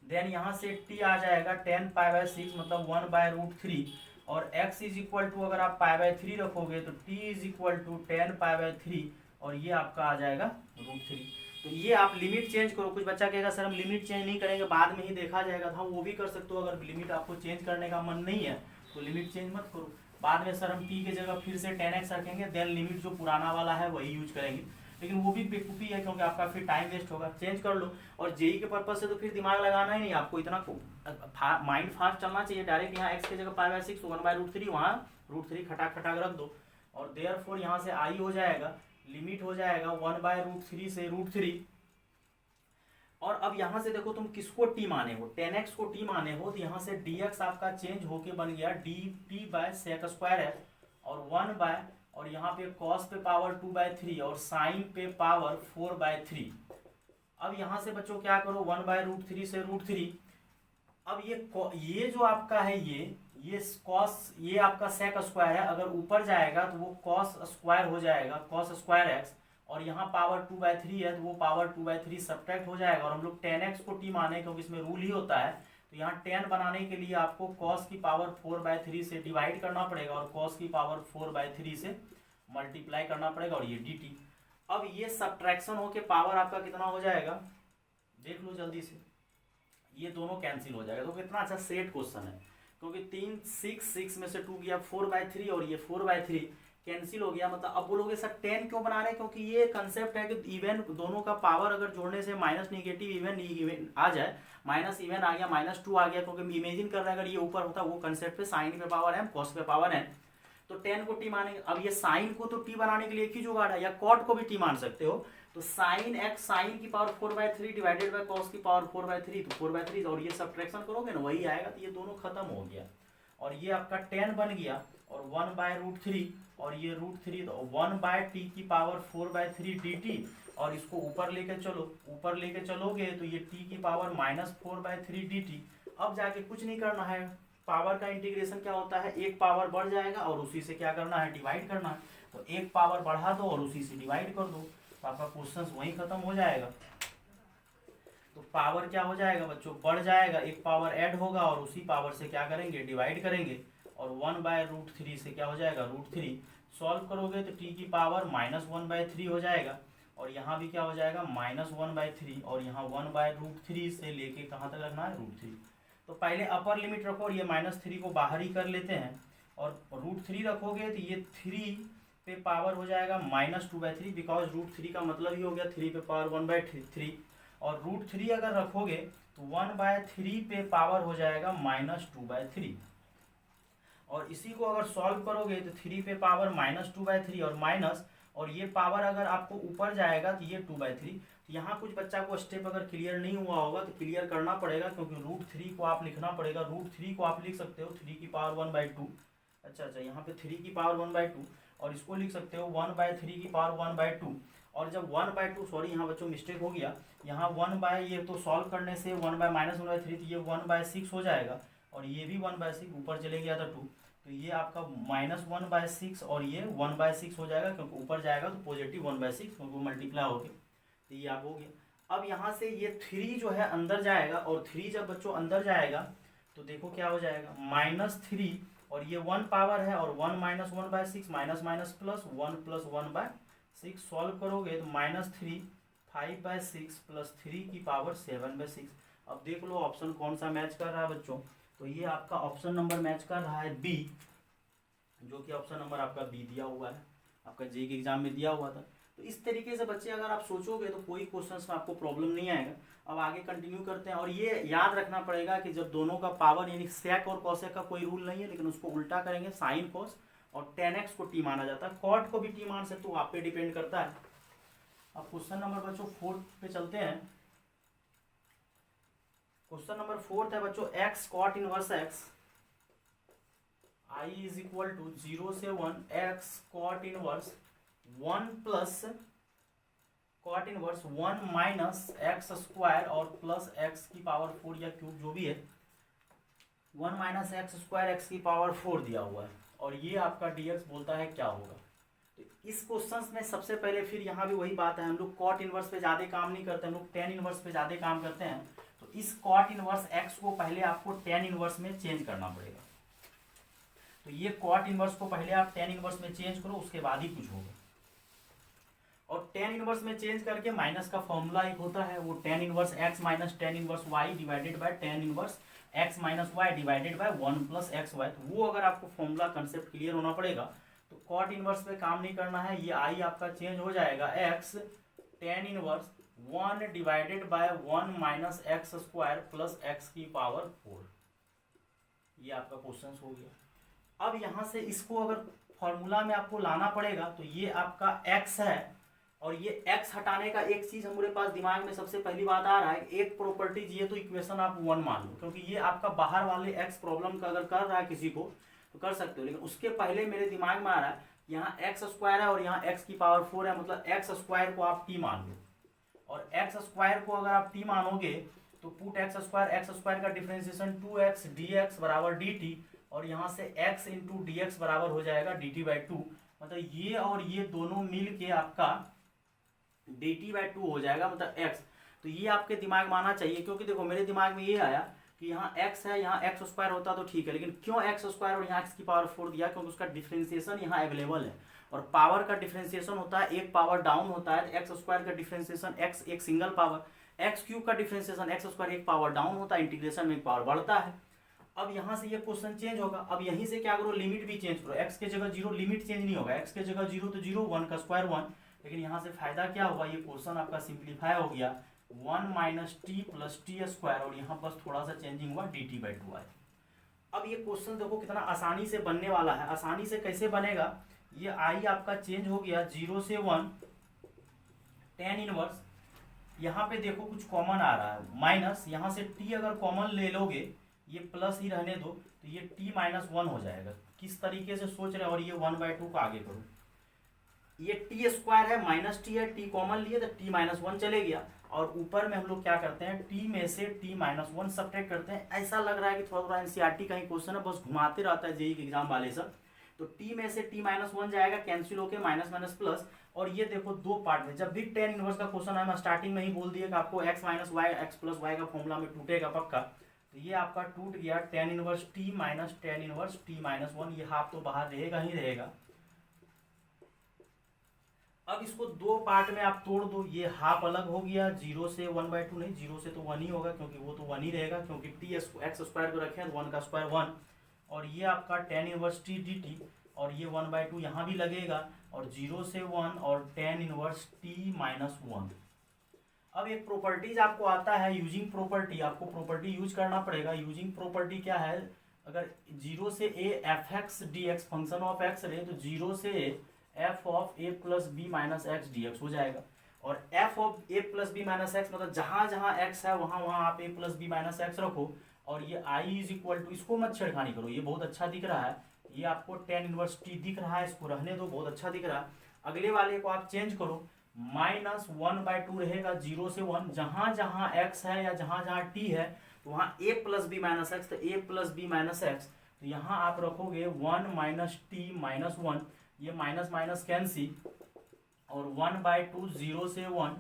then यहाँ से टी आ जाएगा 10 π/6 मतलब 1/√3, और x इज इक्वल टू अगर आप π/3 रखोगे तो t इज इक्वल टू 10 π/3 और ये आपका आ जाएगा √3। तो ये आप लिमिट चेंज करो। कुछ बच्चा कहेगा सर हम लिमिट चेंज नहीं करेंगे, बाद में ही देखा जाएगा, था वो भी कर सकते हो। अगर लिमिट आपको चेंज करने का मन नहीं है तो लिमिट चेंज मत करो, बाद में सर हम t की जगह फिर से 10x रखेंगे, देन लिमिट जो पुराना वाला है वही यूज करेंगे, लेकिन वो भी बेवकूफ़ी है क्योंकि आपका फिर टाइम वेस्ट होगा। चेंज कर लो। और जेई के पर्पज से तो फिर दिमाग लगाना ही नहीं आपको, इतना माइंड फास्ट चलना चाहिए। डायरेक्ट यहाँ x की जगह π/6 तो 1/√3 वहाँ √3 खटाक खटाक रख दो, और देयरफॉर यहाँ से i हो जाएगा, लिमिट हो जाएगा 1/√3 से √3। और अब यहाँ से देखो तुम किसको t माने हो, 10x को t माने हो, तो यहाँ से dx आपका चेंज होके बन गया dt/sec स्क्वायर है, और 1 बाय, और यहाँ पे cos पे पावर 2/3 और sin पे पावर 4/3। अब यहाँ से बच्चों क्या करो, 1/√3 से √3। अब ये जो आपका है ये cos, ये आपका sec स्क्वायर है, अगर ऊपर जाएगा तो वो cos स्क्वायर हो जाएगा, cos स्क्वायर x, और यहाँ पावर 2/3 है तो वो पावर 2/3 सब्ट्रैक्ट हो जाएगा। और हम लोग 10x को t माने क्योंकि इसमें रूल ही होता है, तो यहाँ 10 बनाने के लिए आपको cos की पावर 4/3 से डिवाइड करना पड़ेगा और cos की पावर 4/3 से मल्टीप्लाई करना पड़ेगा, और ये dt। अब ये सब्ट्रैक्शन होके पावर आपका कितना हो जाएगा, देख लो जल्दी से, ये दोनों कैंसिल हो जाएगा। तो कितना अच्छा सेट क्वेश्चन है, क्योंकि 3 6 में से 2 गया 4/3 और ये 4/3 कैंसिल हो गया। मतलब अब बोलोगे सर 10 क्यों बना रहे हैं, क्योंकि ये कंसेप्ट है कि इवन दोनों का पावर अगर जोड़ने से माइनस निगेटिव इवन आ जाए, माइनस इवन आ गया, -2 आ गया, क्योंकि इमेजिन कर रहे हैं अगर ये ऊपर होता वो कंसेप्ट पे साइन पे पावर है, कॉस पे पावर है, तो 10 को टी मानेंगे। अब ये साइन को तो टी बनाने के लिए एक ही जुगाड़ है, या कॉट को भी टी मान सकते हो, तो साइन x साइन की पावर 4/3 डिवाइडेड बाय कॉस की पावर 4/3, तो 4/3, और ये सब्ट्रैक्शन करोगे ना वही आएगा, तो ये दोनों खत्म हो गया, और ये आपका 10 बन गया, और 1/√3, और ये √3, तो 1/t की पावर 4/3 dt, और इसको ऊपर लेके चलो, ऊपर लेके चलोगे तो ये t की पावर -4/3 dt। अब जाके कुछ नहीं करना है, पावर का इंटीग्रेशन क्या होता है, एक पावर बढ़ जाएगा और उसी से क्या करना है, डिवाइड करना है, तो एक पावर बढ़ा दो और उसी से डिवाइड कर दो, तो आपका क्वेश्चन वहीं खत्म हो जाएगा। तो पावर क्या हो जाएगा बच्चों, बढ़ जाएगा, एक पावर ऐड होगा और उसी पावर से क्या करेंगे, डिवाइड करेंगे, और 1/√3 से क्या हो जाएगा, √3। सॉल्व करोगे तो t की पावर -1/3 हो जाएगा, और यहाँ भी क्या हो जाएगा, -1/3, और यहाँ 1/√3 से लेके कहाँ तक रखना है, √3। तो पहले अपर लिमिट रखो, और ये -3 को बाहर ही कर लेते हैं, और √3 रखोगे तो ये 3 पे पावर हो जाएगा -2/3, बिकॉज √3 का मतलब ही हो गया 3 पे पावर 1/3, और √3 अगर रखोगे तो 1/3 पे पावर हो जाएगा -2/3, और इसी को अगर सॉल्व करोगे तो 3 पे पावर -2/3 और माइनस, और ये पावर अगर आपको ऊपर जाएगा तो ये 2/3। तो यहाँ कुछ बच्चा को स्टेप अगर क्लियर नहीं हुआ होगा तो क्लियर करना पड़ेगा, क्योंकि √3 को आप लिखना पड़ेगा, √3 को आप लिख सकते हो 3 की पावर 1/2, अच्छा, यहाँ पे 3 की पावर 1/2, और इसको लिख सकते हो 1/3 की पावर 1/2, और जब 1/2, सॉरी यहाँ बच्चों मिस्टेक हो गया, यहाँ 1 ये तो सॉल्व करने से 1/-1/3 तो ये 1/6 हो जाएगा, और ये भी 1/6 ऊपर चले गया था 2, तो ये आपका -1/6 और ये 1/6 हो जाएगा, क्योंकि ऊपर जाएगा तो पॉजिटिव 1/6 क्योंकि मल्टीप्लाई हो गया, तो ये आप हो गया। अब यहाँ से ये 3 जो है अंदर जाएगा, और 3 जब बच्चों अंदर जाएगा तो देखो क्या हो जाएगा, -3, और ये 1 पावर है, और 1 - 1/6 माइनस प्लस 1 + 1/6, सॉल्व करोगे तो -3 5/6 + 3 की पावर 7/6। अब देख लो ऑप्शन कौन सा मैच कर रहा है बच्चों, तो ये आपका ऑप्शन नंबर मैच कर रहा है बी, जो कि ऑप्शन नंबर आपका बी दिया हुआ है, आपका जेईई के एग्जाम में दिया हुआ था। तो इस तरीके से बच्चे अगर आप सोचोगे तो कोई क्वेश्चंस में आपको प्रॉब्लम नहीं आएगा। अब आगे कंटिन्यू करते हैं, और ये याद रखना पड़ेगा कि जब दोनों का पावर यानी सेक और कॉसेक का कोई रूल नहीं है, लेकिन उसको उल्टा करेंगे, साइन कॉस, और 10x को टी माना जाता है, कॉट को भी टी मान सकते हो, आप पे डिपेंड करता है। अब क्वेश्चन नंबर बच्चों 4 पे चलते हैं। क्वेश्चन नंबर 4 है बच्चों, x cot inverse x i = 0 से 1 x cot inverse 1 plus cot inverse 1 minus x square और प्लस एक्स की पावर 4 या क्यूब जो भी है, 1 माइनस एक्स स्क्वायर एक्स की पावर 4 दिया हुआ है, और ये आपका dx बोलता है क्या होगा। तो इस क्वेश्चन में सबसे पहले फिर यहाँ भी वही बात है, हम लोग कॉट इनवर्स पे ज़्यादा काम नहीं करते, हम लोग टेन इनवर्स पे ज़्यादा काम करते हैं। तो इस कॉट इनवर्स एक्स को पहले आपको टेन इनवर्स में चेंज करना पड़ेगा। तो ये कॉट इनवर्स को पहले आप टेन इनवर्स में चेंज करो, उसके बाद ही कुछ होगा। और टेन इनवर्स में चेंज करके माइनस का फॉर्मूला एक होता है, वो tan inverse x minus tan inverse y divided by tan inverse x minus y divided by 1 plus x y. तो वो अगर आपको फॉर्मूला कंसेप्ट क्लियर होना पड़ेगा। तो कॉट इनवर्स पे काम नहीं करना है, ये आई आपका चेंज हो जाएगा x tan inverse 1 divided by 1 minus x square plus x की पावर 4। ये आपका क्वेश्चन हो गया। अब यहाँ से इसको अगर फॉर्मूला में आपको लाना पड़ेगा, तो ये आपका x है, और ये x हटाने का एक चीज हमारे पास दिमाग में सबसे पहली बात आ रहा है, एक प्रॉपर्टीज, ये तो इक्वेशन आप 1 मान लो, क्योंकि ये आपका बाहर वाले x प्रॉब्लम का अगर कर रहा है किसी को तो कर सकते हो, लेकिन उसके पहले मेरे दिमाग में आ रहा है यहाँ एक्स स्क्वायर है और यहाँ x की पावर 4 है, मतलब एक्स स्क्वायर को आप t मान लो, और एक्स स्क्वायर को अगर आप t मानोगे तो पुट एक्स स्क्वायर का डिफरेंशिएशन 2x dx बराबर dt, और यहाँ से x इंटू डी एक्स बराबर हो जाएगा dt बाई 2, मतलब ये और ये दोनों मिल के आपका dt बाई 2 हो जाएगा, मतलब x। तो ये आपके दिमाग में आना चाहिए, क्योंकि देखो मेरे दिमाग में ये आया कि यहाँ x है, यहाँ एक्स स्क्वायर होता तो ठीक है, लेकिन क्यों एक्स स्क्वायर और यहाँ x की पावर 4 दिया, क्योंकि उसका डिफरेंशिएशन यहाँ अवेलेबल है, और पावर का डिफरेंशिएशन होता है एक पावर डाउन होता है, एक्स स्क्वायर का डिफरेंशिएशन x एक सिंगल पावर, एक्स क्यूब का डिफरेंशिएशन एक्स स्क्वायर एक पावर डाउन होता है, इंटीग्रेशन में एक पावर बढ़ता है। अब यहाँ से ये क्वेश्चन चेंज होगा, अब यहीं से क्या करो, लिमिट भी चेंज करो, x के जगह 0, लिमिट चेंज नहीं होगा, x के जगह 0 तो 0, 1 का स्क्वायर 1, लेकिन यहाँ से फायदा क्या होगा, ये क्वेश्चन आपका सिंप्लीफाई हो गया 1 minus T plus T square, और यहाँ बस थोड़ा सा चेंजिंग हुआ dt बाई 2 आए। अब ये क्वेश्चन देखो कितना आसानी से बनने वाला है। आसानी से कैसे बनेगा, ये आई आपका चेंज हो गया 0 से 1 टेन इनवर्स, यहाँ पे देखो कुछ कॉमन आ रहा है माइनस, यहाँ से t अगर कॉमन ले लोगे, ये प्लस ही रहने दो, तो ये t माइनस 1 हो जाएगा। किस तरीके से सोच रहे हैं, और ये 1 बाई 2 का आगे करो, ये टी स्क्वायर है माइनस टी है, टी कॉमन लिए तो टी माइनस 1 चले गया, और ऊपर में हम लोग क्या करते हैं, टी में से टी माइनस 1 सब्ट्रैक्ट करते हैं। ऐसा लग रहा है कि थोड़ा थोड़ा एनसीईआरटी का ही क्वेश्चन है, बस घुमाते रहता है जेईई के एग्जाम वाले सब। तो टी में से टी माइनस 1 जाएगा, कैंसिल होकर माइनस माइनस प्लस, और ये देखो दो पार्ट में, जब भी टेन इनवर्स का क्वेश्चन है, मैं स्टार्टिंग में ही बोल दिया कि आपको x minus y x plus y का फॉर्मूला में टूटेगा पक्का। तो ये आपका टूट गया tan inverse t minus tan inverse t minus 1, ये हाफ तो बाहर रहेगा ही रहेगा। अब इसको दो पार्ट में आप तोड़ दो, ये हाफ अलग हो गया, 0 से 1 बाई 2 नहीं, 0 से तो 1 ही होगा, क्योंकि वो तो 1 ही रहेगा, क्योंकि टी एक्स स्क्वायर को रखें तो 1 का स्क्वायर 1, और ये आपका ten inverse T D T, और ये 1 बाई 2 यहाँ भी लगेगा, और 0 से 1 और टेन इनवर्स टी माइनस 1। अब एक प्रॉपर्टीज आपको आता है यूजिंग प्रॉपर्टी, आपको प्रॉपर्टी यूज करना पड़ेगा। यूजिंग प्रॉपर्टी क्या है, अगर 0 से a f x d x function of x रहे, तो 0 से f of a plus b minus x d x हो जाएगा, और f of a plus b minus x मतलब जहां जहां एक्स है वहां वहां आप a plus b minus x रखो, और ये आई इज इक्वल टू, इसको मत छेड़खानी करो, ये बहुत अच्छा दिख रहा है, ये आपको टेन इनवर्स टी दिख रहा है, इसको रहने दो, बहुत अच्छा दिख रहा है। अगले वाले को आप चेंज करो, माइनस 1 बाई 2 रहेगा 0 से 1, जहां जहां एक्स है या जहां जहां टी है तो वहां ए प्लस बी माइनस एक्स, तो ए प्लस बी माइनस एक्स, तो यहाँ आप रखोगे 1 माइनस टी माइनस 1, ये माइनस माइनस कैंसिल, और 1 बाई 2 0 से 1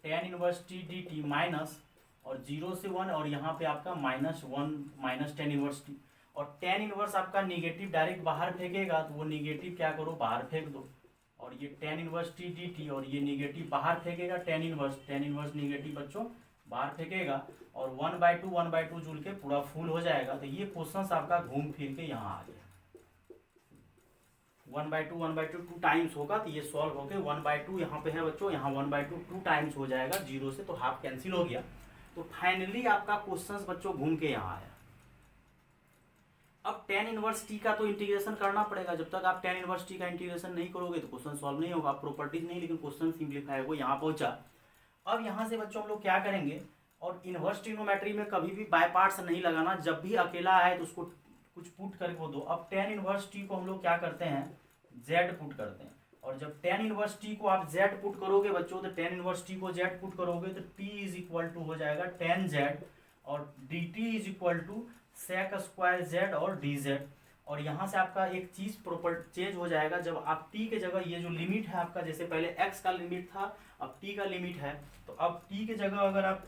ten inverse T D T minus, और 0 से 1, और यहाँ पे आपका minus 1 minus tan inverse T, और टेन इनवर्स आपका निगेटिव डायरेक्ट बाहर फेंकेगा, तो वो निगेटिव क्या करो, बाहर फेंक दो, और ये ten inverse T D T, और ये निगेटिव बाहर फेंकेगा, टेन इनवर्स निगेटिव बच्चों बाहर फेंकेगा, और 1 बाई 2 जुड़ के पूरा फुल हो जाएगा। तो ये क्वेश्चन आपका घूम फिर के यहाँ आ गया, 1 बाई 2 टू टाइम्स होगा, तो ये सॉल्व होके 1 बाई 2 यहाँ पे है बच्चों, यहाँ 1 बाई 2 टू टाइम्स हो जाएगा 0 से, तो हाफ कैंसिल हो गया। तो फाइनली आपका क्वेश्चन बच्चों घूम के यहाँ आया। अब टेन इनवर्स टी का तो इंटीग्रेशन करना पड़ेगा, जब तक आप टेन इनवर्स टी का इंटीग्रेशन नहीं करोगे तो क्वेश्चन सॉल्व नहीं होगा, प्रॉपर्टीज नहीं, लेकिन क्वेश्चन सिंप्लीफाई हो यहाँ पहुंचा। अब यहाँ से बच्चों हम लोग क्या करेंगे, और इनवर्स ट्रिग्नोमेट्री में कभी भी बाय पार्ट्स नहीं लगाना, जब भी अकेला आए तो उसको कुछ पुट करके दो। अब टेन इनवर्स टी को हम लोग क्या करते हैं, जेड पुट करते हैं, और जब tan इनवर्स t को आप z पुट करोगे बच्चों, तो tan इनवर्स t को z पुट करोगे तो t इज इक्वल टू हो जाएगा tan z और dt is equal to sec square z और dz। और यहाँ से आपका एक चीज प्रॉपर चेंज हो जाएगा, जब आप t के जगह ये जो लिमिट है आपका, जैसे पहले x का लिमिट था अब t का लिमिट है, तो अब t के जगह अगर आप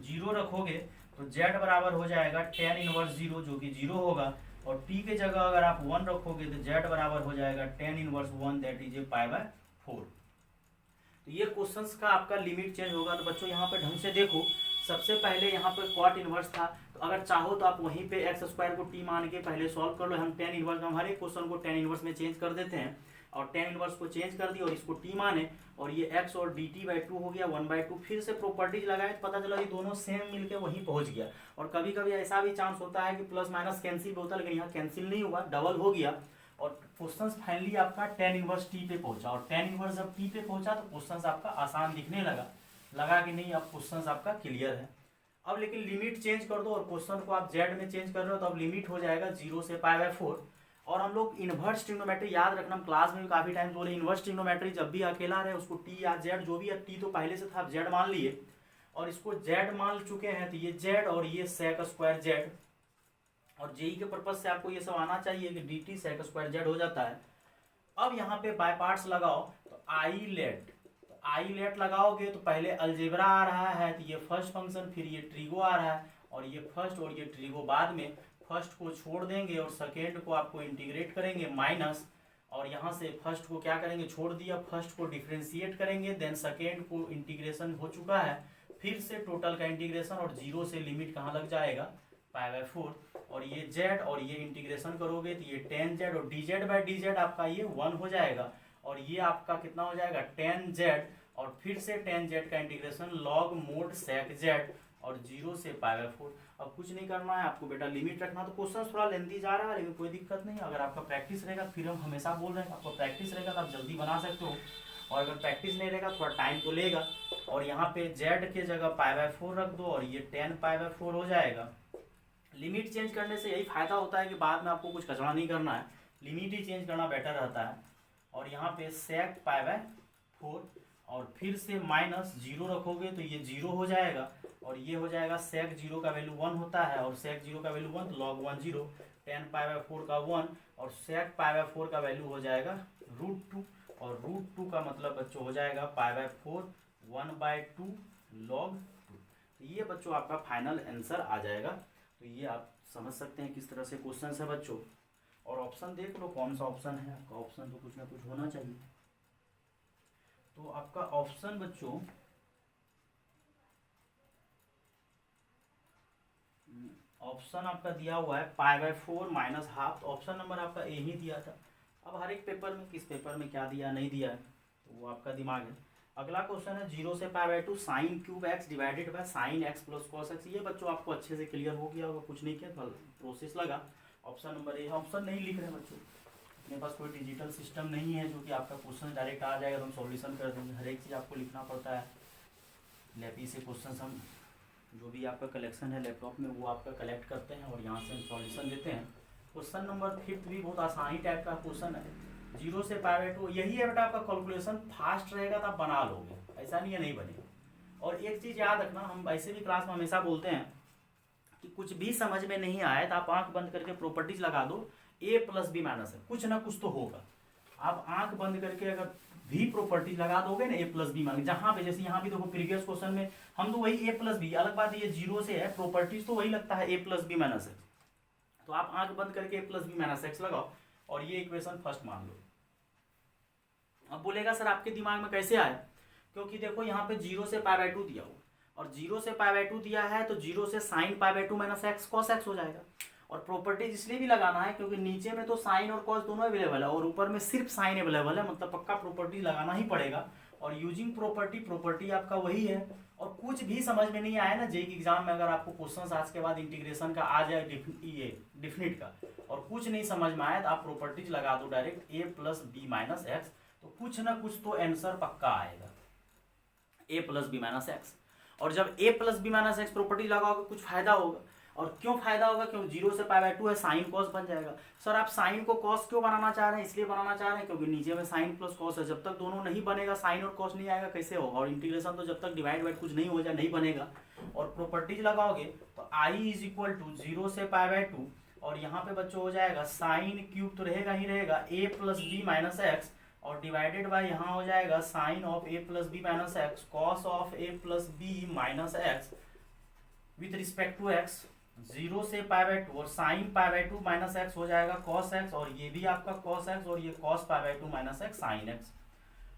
0 रखोगे तो z बराबर हो जाएगा tan इनवर्स 0 जो कि 0 होगा, और t के जगह अगर आप 1 रखोगे तो z बराबर हो जाएगा tan inverse 1 that is a pi by 4। तो ये क्वेश्चंस का आपका लिमिट चेंज होगा। तो बच्चों यहाँ पे ढंग से देखो, सबसे पहले यहाँ पे कॉट इनवर्स था, तो अगर चाहो तो आप वहीं पे एक्स स्क्वायर को टी मान के पहले सॉल्व कर लो। हम टेन इनवर्स, हम हर एक क्वेश्चन को टेन इनवर्स में चेंज कर देते हैं, और टेन इनवर्स को चेंज कर दिया और इसको टी माने, और ये एक्स और डी टी बाई टू हो गया 1/2। फिर से प्रॉपर्टीज लगाए तो पता चला ये दोनों सेम मिलके वहीं पहुंच गया। और कभी कभी ऐसा भी चांस होता है कि प्लस माइनस कैंसिल होता है, लेकिन यहाँ कैंसिल नहीं हुआ, डबल हो गया, और क्वेश्चन फाइनली आपका टेन इनवर्स टी पे पहुंचा। और टेन इनवर्स जब टी पे पहुंचा तो क्वेश्चन आपका आसान दिखने लगा कि नहीं, अब क्वेश्चन आपका क्लियर है। अब लेकिन लिमिट चेंज कर दो और क्वेश्चन को आप जेड में चेंज कर रहे हो, तो अब लिमिट हो जाएगा 0 से पाई बाय 4। और हम लोग इन्वर्स ट्रिग्नोमेट्री याद रखना, हम क्लास में भी काफी टाइम बोले इन्वर्स ट्रिग्नोमेट्री जब भी अकेला रहे उसको टी या जेड जो भी है, टी तो पहले से था आप जेड मान लिए और इसको जेड मान चुके हैं, तो ये जेड और ये सेक स्क्वायर जेड। और जेई के पर्पज से आपको ये सब आना चाहिए कि d t sec square z हो जाता है। अब यहाँ पे बाय पार्ट्स लगाओ, तो आई लेट लगाओगे तो पहले अलजेब्रा आ रहा है, तो ये फर्स्ट फंक्शन, फिर ये ट्रिगो आ रहा है, और ये फर्स्ट और ये ट्रिगो बाद में। फर्स्ट को छोड़ देंगे और सेकेंड को आपको इंटीग्रेट करेंगे माइनस, और यहाँ से फर्स्ट को क्या करेंगे, छोड़ दिया, फर्स्ट को डिफ्रेंशिएट करेंगे, देन सेकेंड को इंटीग्रेशन हो चुका है, फिर से टोटल का इंटीग्रेशन, और 0 से लिमिट कहाँ लग जाएगा, पाई बाय 4। और ये जेड और ये इंटीग्रेशन करोगे तो ये टेन जेड और D Z by D Z आपका ये 1 हो जाएगा, और ये आपका कितना हो जाएगा टेन जेड, और फिर से टेन जेड का इंटीग्रेशन लॉग मोड सेक जेड, और 0 से पाई बाय 4। अब कुछ नहीं करना है आपको बेटा, लिमिट रखना। तो क्वेश्चन थोड़ा लेंथी जा रहा है लेकिन कोई दिक्कत नहीं, अगर आपका प्रैक्टिस रहेगा, फिर हम हमेशा बोल रहे हैं आपको प्रैक्टिस रहेगा तो आप जल्दी बना सकते हो, और अगर प्रैक्टिस नहीं रहेगा थोड़ा टाइम तो लेगा। और यहाँ पे जेड के जगह पाई बाय 4 रख दो और ये 10 पाई बाय 4 हो जाएगा। लिमिट चेंज करने से यही फायदा होता है कि बाद में आपको कुछ कचरा नहीं करना है, लिमिट ही चेंज करना बेटर रहता है। और यहाँ पे सेक पाई बाय 4 और फिर से माइनस 0 रखोगे तो ये 0 हो जाएगा, और ये हो जाएगा सेक 0 का वैल्यू 1 होता है, और सेक 0 का वैल्यू 1 तो लॉग 1 0, 10 पाई बाय 4 का 1, और सेक पाई बाय 4 का वैल्यू हो जाएगा √2, और √2 का मतलब बच्चों हो जाएगा पाई बाय 4 1/2 लॉग 2। तो ये बच्चों आपका फाइनल आंसर आ जाएगा। तो ये आप समझ सकते हैं किस तरह से क्वेश्चन है बच्चों। और ऑप्शन देख लो कौन सा ऑप्शन है आपका, ऑप्शन तो कुछ ना कुछ होना चाहिए। तो आपका ऑप्शन बच्चों ऑप्शन आपका दिया हुआ है पाई बाय 4 माइनस हाफ, तो ऑप्शन नंबर आपका ए ही दिया था। अब हर एक पेपर में किस पेपर में क्या दिया नहीं दिया है तो वो आपका दिमाग है। अगला क्वेश्चन है 0 से pi by 2 sine cube x divided by sine X plus cos x. ये बच्चों आपको अच्छे से क्लियर हो गया होगा, कुछ नहीं किया प्रोसेस लगा। ऑप्शन नंबर ए, ऑप्शन नहीं लिख रहे हैं बच्चों, अपने पास कोई डिजिटल सिस्टम नहीं है जो कि आपका क्वेश्चन डायरेक्ट आ जाएगा तो हम सॉल्यूशन कर देंगे। हर एक चीज़ आपको लिखना पड़ता है, लैपी से क्वेश्चन हम जो भी आपका कलेक्शन है लैपटॉप में वो आपका कलेक्ट करते हैं और यहाँ से हम सॉल्यूशन देते हैं। क्वेश्चन नंबर 5 भी बहुत आसानी टाइप का क्वेश्चन है, 0 से पाई बाय 2। यही है बेटा आपका कैलकुलेशन फास्ट रहेगा तो आप बना लोगे, ऐसा नहीं है नहीं बनेगा। और एक चीज़ याद रखना, हम ऐसे भी क्लास में हमेशा बोलते हैं कि कुछ भी समझ में नहीं आए तो आप आंख बंद करके प्रॉपर्टीज लगा दो, a प्लस बी माइनस है, कुछ ना कुछ तो होगा। आप आंख बंद करके अगर भी प्रॉपर्टीज लगा दोगे ना a प्लस बी माइनस, जहाँ पे जैसे यहाँ भी देखो प्रीवियस क्वेश्चन में हम तो वही a प्लस बी, अलग बात ये 0 से है, प्रॉपर्टीज तो वही लगता है a प्लस बी माइनस है। तो आप आंख बंद करके a plus b minus x लगाओ और ये इक्वेशन फर्स्ट मान लो। अब बोलेगा सर आपके दिमाग में कैसे आया, क्योंकि देखो यहाँ पे 0 से पाई बाय 2 दिया हुआ, और 0 से पाई बाय 2 दिया है तो 0 से sign pi by 2 minus x cos X हो जाएगा। और प्रॉपर्टीज इसलिए भी लगाना है क्योंकि नीचे में तो साइन और कॉस दोनों अवेलेबल है और ऊपर में सिर्फ साइन अवेलेबल है, मतलब पक्का प्रॉपर्टीज लगाना ही पड़ेगा। और यूजिंग प्रॉपर्टी आपका वही है। और कुछ भी समझ में नहीं आया ना जेईई के एग्जाम में, अगर आपको क्वेश्चन आज के बाद इंटीग्रेशन का आ जाए ये डिफिनिट का और कुछ नहीं समझ में आया तो आप प्रॉपर्टीज लगा दो direct a plus b minus x, तो कुछ ना कुछ तो आंसर पक्का आएगा a plus b minus x. और जब a plus b minus x property लगाओगे कुछ फायदा होगा। और क्यों फायदा होगा, क्योंकि 0 से पाई बाय 2 है, साइन कॉस बन जाएगा। सर आप साइन को कॉस क्यों बनाना चाह रहे हैं, इसलिए बनाना चाह रहे हैं क्योंकि नीचे में साइन प्लस कॉस है, जब तक दोनों नहीं बनेगा साइन और कॉस नहीं आएगा कैसे होगा, और इंटीग्रेशन तो जब तक डिवाइड बाई कुछ नहीं हो जाए नहीं बनेगा। और प्रॉपर्टीज लगाओगे तो आई इज इक्वल टू 0 से पाई बाय 2, और यहाँ पे बच्चों हो जाएगा साइन क्यूब तो रहेगा ही रहेगा a plus b minus x, और डिवाइडेड बाय यहाँ हो जाएगा sine of a plus b minus x cos of a plus b minus x with respect to x, 0 से पाई बाय 2, और sine pi by 2 minus x हो जाएगा cos x, और ये भी आपका कॉस एक्स, और ये cos pi by 2 minus x sine x,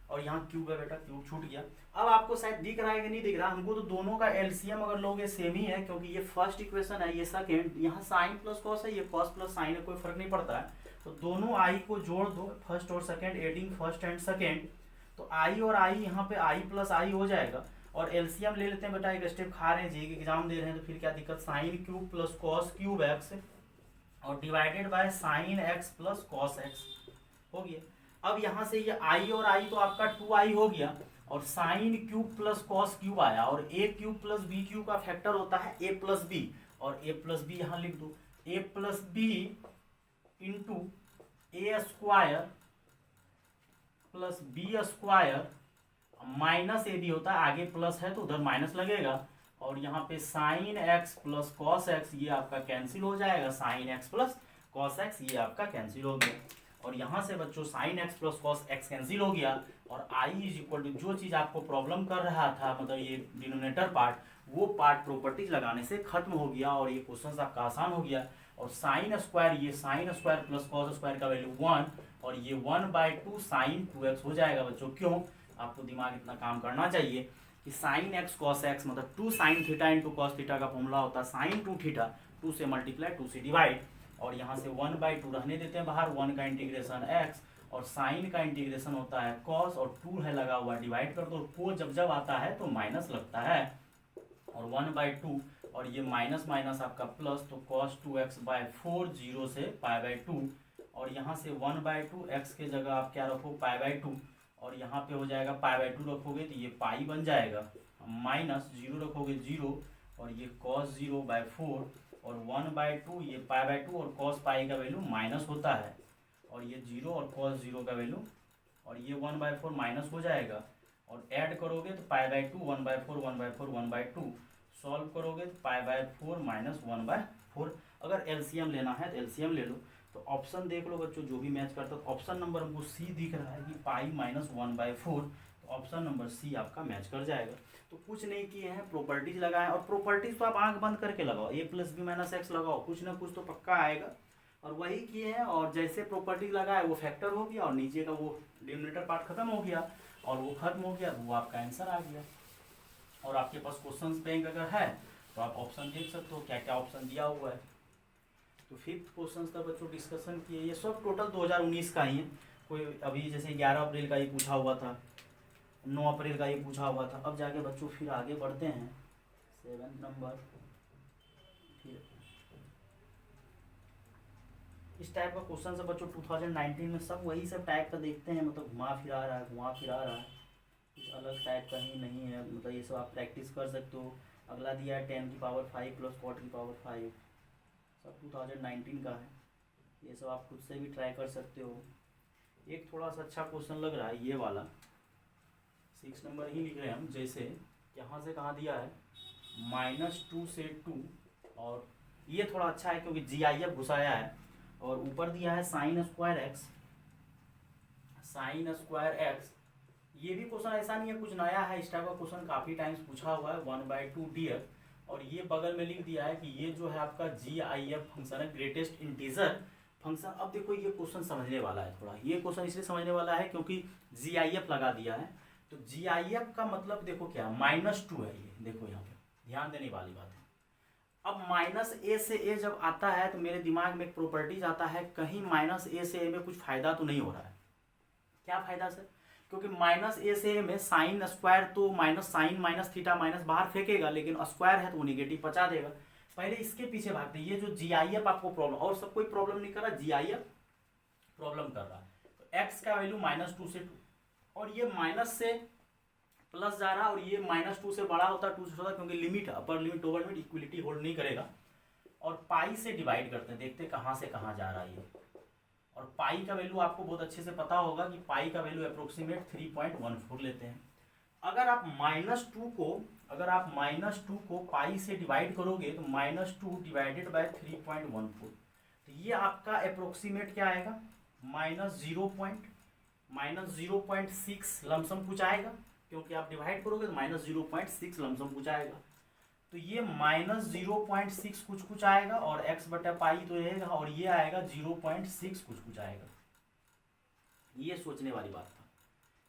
और यहाँ क्यूब है बेटा, क्यूब छूट गया। अब आपको शायद दिख रहा है कि नहीं दिख रहा, हमको तो दोनों का एलसीएम अगर लोगे सेम ही है, क्योंकि ये फर्स्ट इक्वेशन है, ये सेकंड, यहाँ साइन प्लस कॉस है, ये कॉस प्लस साइन है, कोई फर्क नहीं पड़ता है। तो दोनों आई को जोड़ दो, फर्स्ट और second, adding first and second, तो आई और आई यहाँ पे आई प्लस आई हो जाएगा। और एलसीएम ले लेते हैं बेटा, एक स्टेप खा रहे हैं जी, एग्जाम दे रहे हैं तो फिर क्या दिक्कत, sine cube plus cos cube X और divided by sine X plus cos X हो गया। अब यहाँ से ये आई और आई तो आपका 2i हो गया, और sign cube plus cos cube आया, और ए क्यूब प्लस बी क्यूब का फैक्टर होता है ए प्लस बी, और ए प्लस बी यहाँ लिख दो, A plus B into A square plus B square minus A B होता है, आगे प्लस है तो उधर माइनस लगेगा, और यहाँ पे sign X plus cos x ये आपका कैंसिल हो जाएगा, sign X plus cos x ये आपका कैंसिल हो गया, और यहाँ से बच्चों sign X plus cos x cancel हो गया, और आई इज इक्वल टू जो चीज़ आपको प्रॉब्लम कर रहा था, मतलब ये डिनोमिनेटर पार्ट, वो पार्ट प्रॉपर्टीज लगाने से खत्म हो गया, और ये क्वेश्चन आपका आसान हो गया। और साइन स्क्वायर, ये sine square plus cos square का वैल्यू 1, और ये 1/2 साइन 2x हो जाएगा बच्चों। क्यों, आपको दिमाग इतना काम करना चाहिए कि साइन एक्स कॉस एक्स मतलब 2 sine theta into cos theta का फॉर्मूला होता है साइन 2 थीटा, 2 से मल्टीप्लाई 2 से डिवाइड, और यहाँ से 1/2 रहने देते हैं बाहर, 1 का इंटीग्रेशन x, और साइन का इंटीग्रेशन होता है कॉस, और 2 है लगा हुआ, डिवाइड कर दो, को जब जब आता है तो माइनस लगता है, और 1/2, और ये माइनस माइनस आपका प्लस, तो cos 2x/4 0 से π/2, और यहाँ से 1/2 x के जगह आप क्या रखो π/2, और यहाँ पे हो जाएगा π/2 रखोगे तो ये पाई बन जाएगा, माइनस 0 रखोगे 0, और ये cos 0/4, और 1/2 ये π/2, और cos पाई का वैल्यू माइनस होता है, और ये 0 और cos 0 का वैल्यू, और ये 1/4 माइनस हो जाएगा, और ऐड करोगे तो π/2 1/4 1/4 1/2, सॉल्व करोगे तो π/4 माइनस 1/4। अगर एलसीएम लेना है तो एलसीएम ले लो, तो ऑप्शन देख लो बच्चों जो भी मैच करता है, तो ऑप्शन नंबर हमको सी दिख रहा है कि पाई माइनस 1/4, तो ऑप्शन नंबर सी आपका मैच कर जाएगा। तो कुछ नहीं किए हैं, प्रॉपर्टीज लगाएं, और प्रॉपर्टीज तो आप आंख बंद करके लगाओ, ए प्लस बी माइनस एक्स लगाओ, कुछ ना कुछ तो पक्का आएगा, और वही किए हैं, और जैसे प्रॉपर्टीज लगाए वो फैक्टर हो गया, और नीचे का वो डिनोमिनेटर पार्ट खत्म हो गया, और वो खत्म हो गया, वो आपका आंसर आ गया। और आपके पास क्वेश्चन बैंक अगर है तो आप ऑप्शन देख सकते हो क्या क्या ऑप्शन दिया हुआ है। तो फिफ्थ क्वेश्चन का बच्चों डिस्कशन किए, ये सब टोटल 2019 का ही है, कोई अभी जैसे 11 अप्रैल का ये पूछा हुआ था, 9 अप्रैल का ये पूछा हुआ था। अब जाके बच्चों फिर आगे बढ़ते हैं 7 नंबर, फिर इस टाइप का क्वेश्चन से बच्चों 2019 में सब वही सब टाइप का देखते हैं, मतलब घुमा फिरा रहा है, घुमा फिरा रहा है, कुछ अलग टाइप का ही नहीं है, मतलब ये सब आप प्रैक्टिस कर सकते हो। अगला दिया है 10⁵ प्लस cot⁵, सब 2019 का है, ये सब आप खुद से भी ट्राई कर सकते हो। एक थोड़ा सा अच्छा क्वेश्चन लग रहा है ये वाला, 6 नंबर ही लिख रहे हैं हम, जैसे यहाँ से कहाँ दिया है -2 से 2, और ये थोड़ा अच्छा है क्योंकि GIF घुसाया है, और ऊपर दिया है साइन स्क्वायर एक्स। ये भी क्वेश्चन ऐसा नहीं है कुछ नया है, इस टाइप का क्वेश्चन काफ़ी टाइम्स पूछा हुआ है, 1/2 df, और ये बगल में लिख दिया है कि ये जो है आपका GIF फंक्शन है, ग्रेटेस्ट इंटीजर फंक्शन। अब देखो ये क्वेश्चन समझने वाला है थोड़ा, ये क्वेश्चन इसलिए समझने वाला है क्योंकि GIF लगा दिया है, तो GIF का मतलब देखो क्या -2 है, ये देखो यहाँ पे ध्यान देने वाली बात है। अब -a से a जब आता है तो मेरे दिमाग में एक प्रॉपर्टीज आता है, कहीं -a से a में कुछ फायदा तो नहीं हो रहा है। क्या फायदा सर, क्योंकि -a से a में साइन स्क्वायर तो minus sine minus theta minus बाहर फेंकेगा, लेकिन स्क्वायर है तो वो निगेटिव बचा देगा। पहले इसके पीछे भागते, ये जो GIF आपको प्रॉब्लम, और सब कोई प्रॉब्लम नहीं कर रहा, GIF प्रॉब्लम कर रहा है। तो x का वैल्यू -2 से 2, और ये माइनस से प्लस जा रहा है, और ये -2 से बड़ा होता है 2 से छोटा, क्योंकि limit upper limit lower limit equality hold नहीं करेगा। और पाई से डिवाइड करते हैं, देखते हैं कहाँ से कहाँ जा रहा है ये। और पाई का वैल्यू आपको बहुत अच्छे से पता होगा कि पाई का वैल्यू अप्रोक्सीमेट 3.14 लेते हैं। अगर आप -2 को पाई से डिवाइड करोगे तो -2 डिवाइडेड बाय 3.14, तो ये आपका अप्रोक्सीमेट क्या आएगा, -0.6 लमसम कुछ आएगा, क्योंकि आप डिवाइड करोगे तो -0.6 लमसम कुछ आएगा। तो ये -0.6 कुछ आएगा और x बटा पाई तो रहेगा, और ये आएगा 0.6 कुछ आएगा। ये सोचने वाली बात था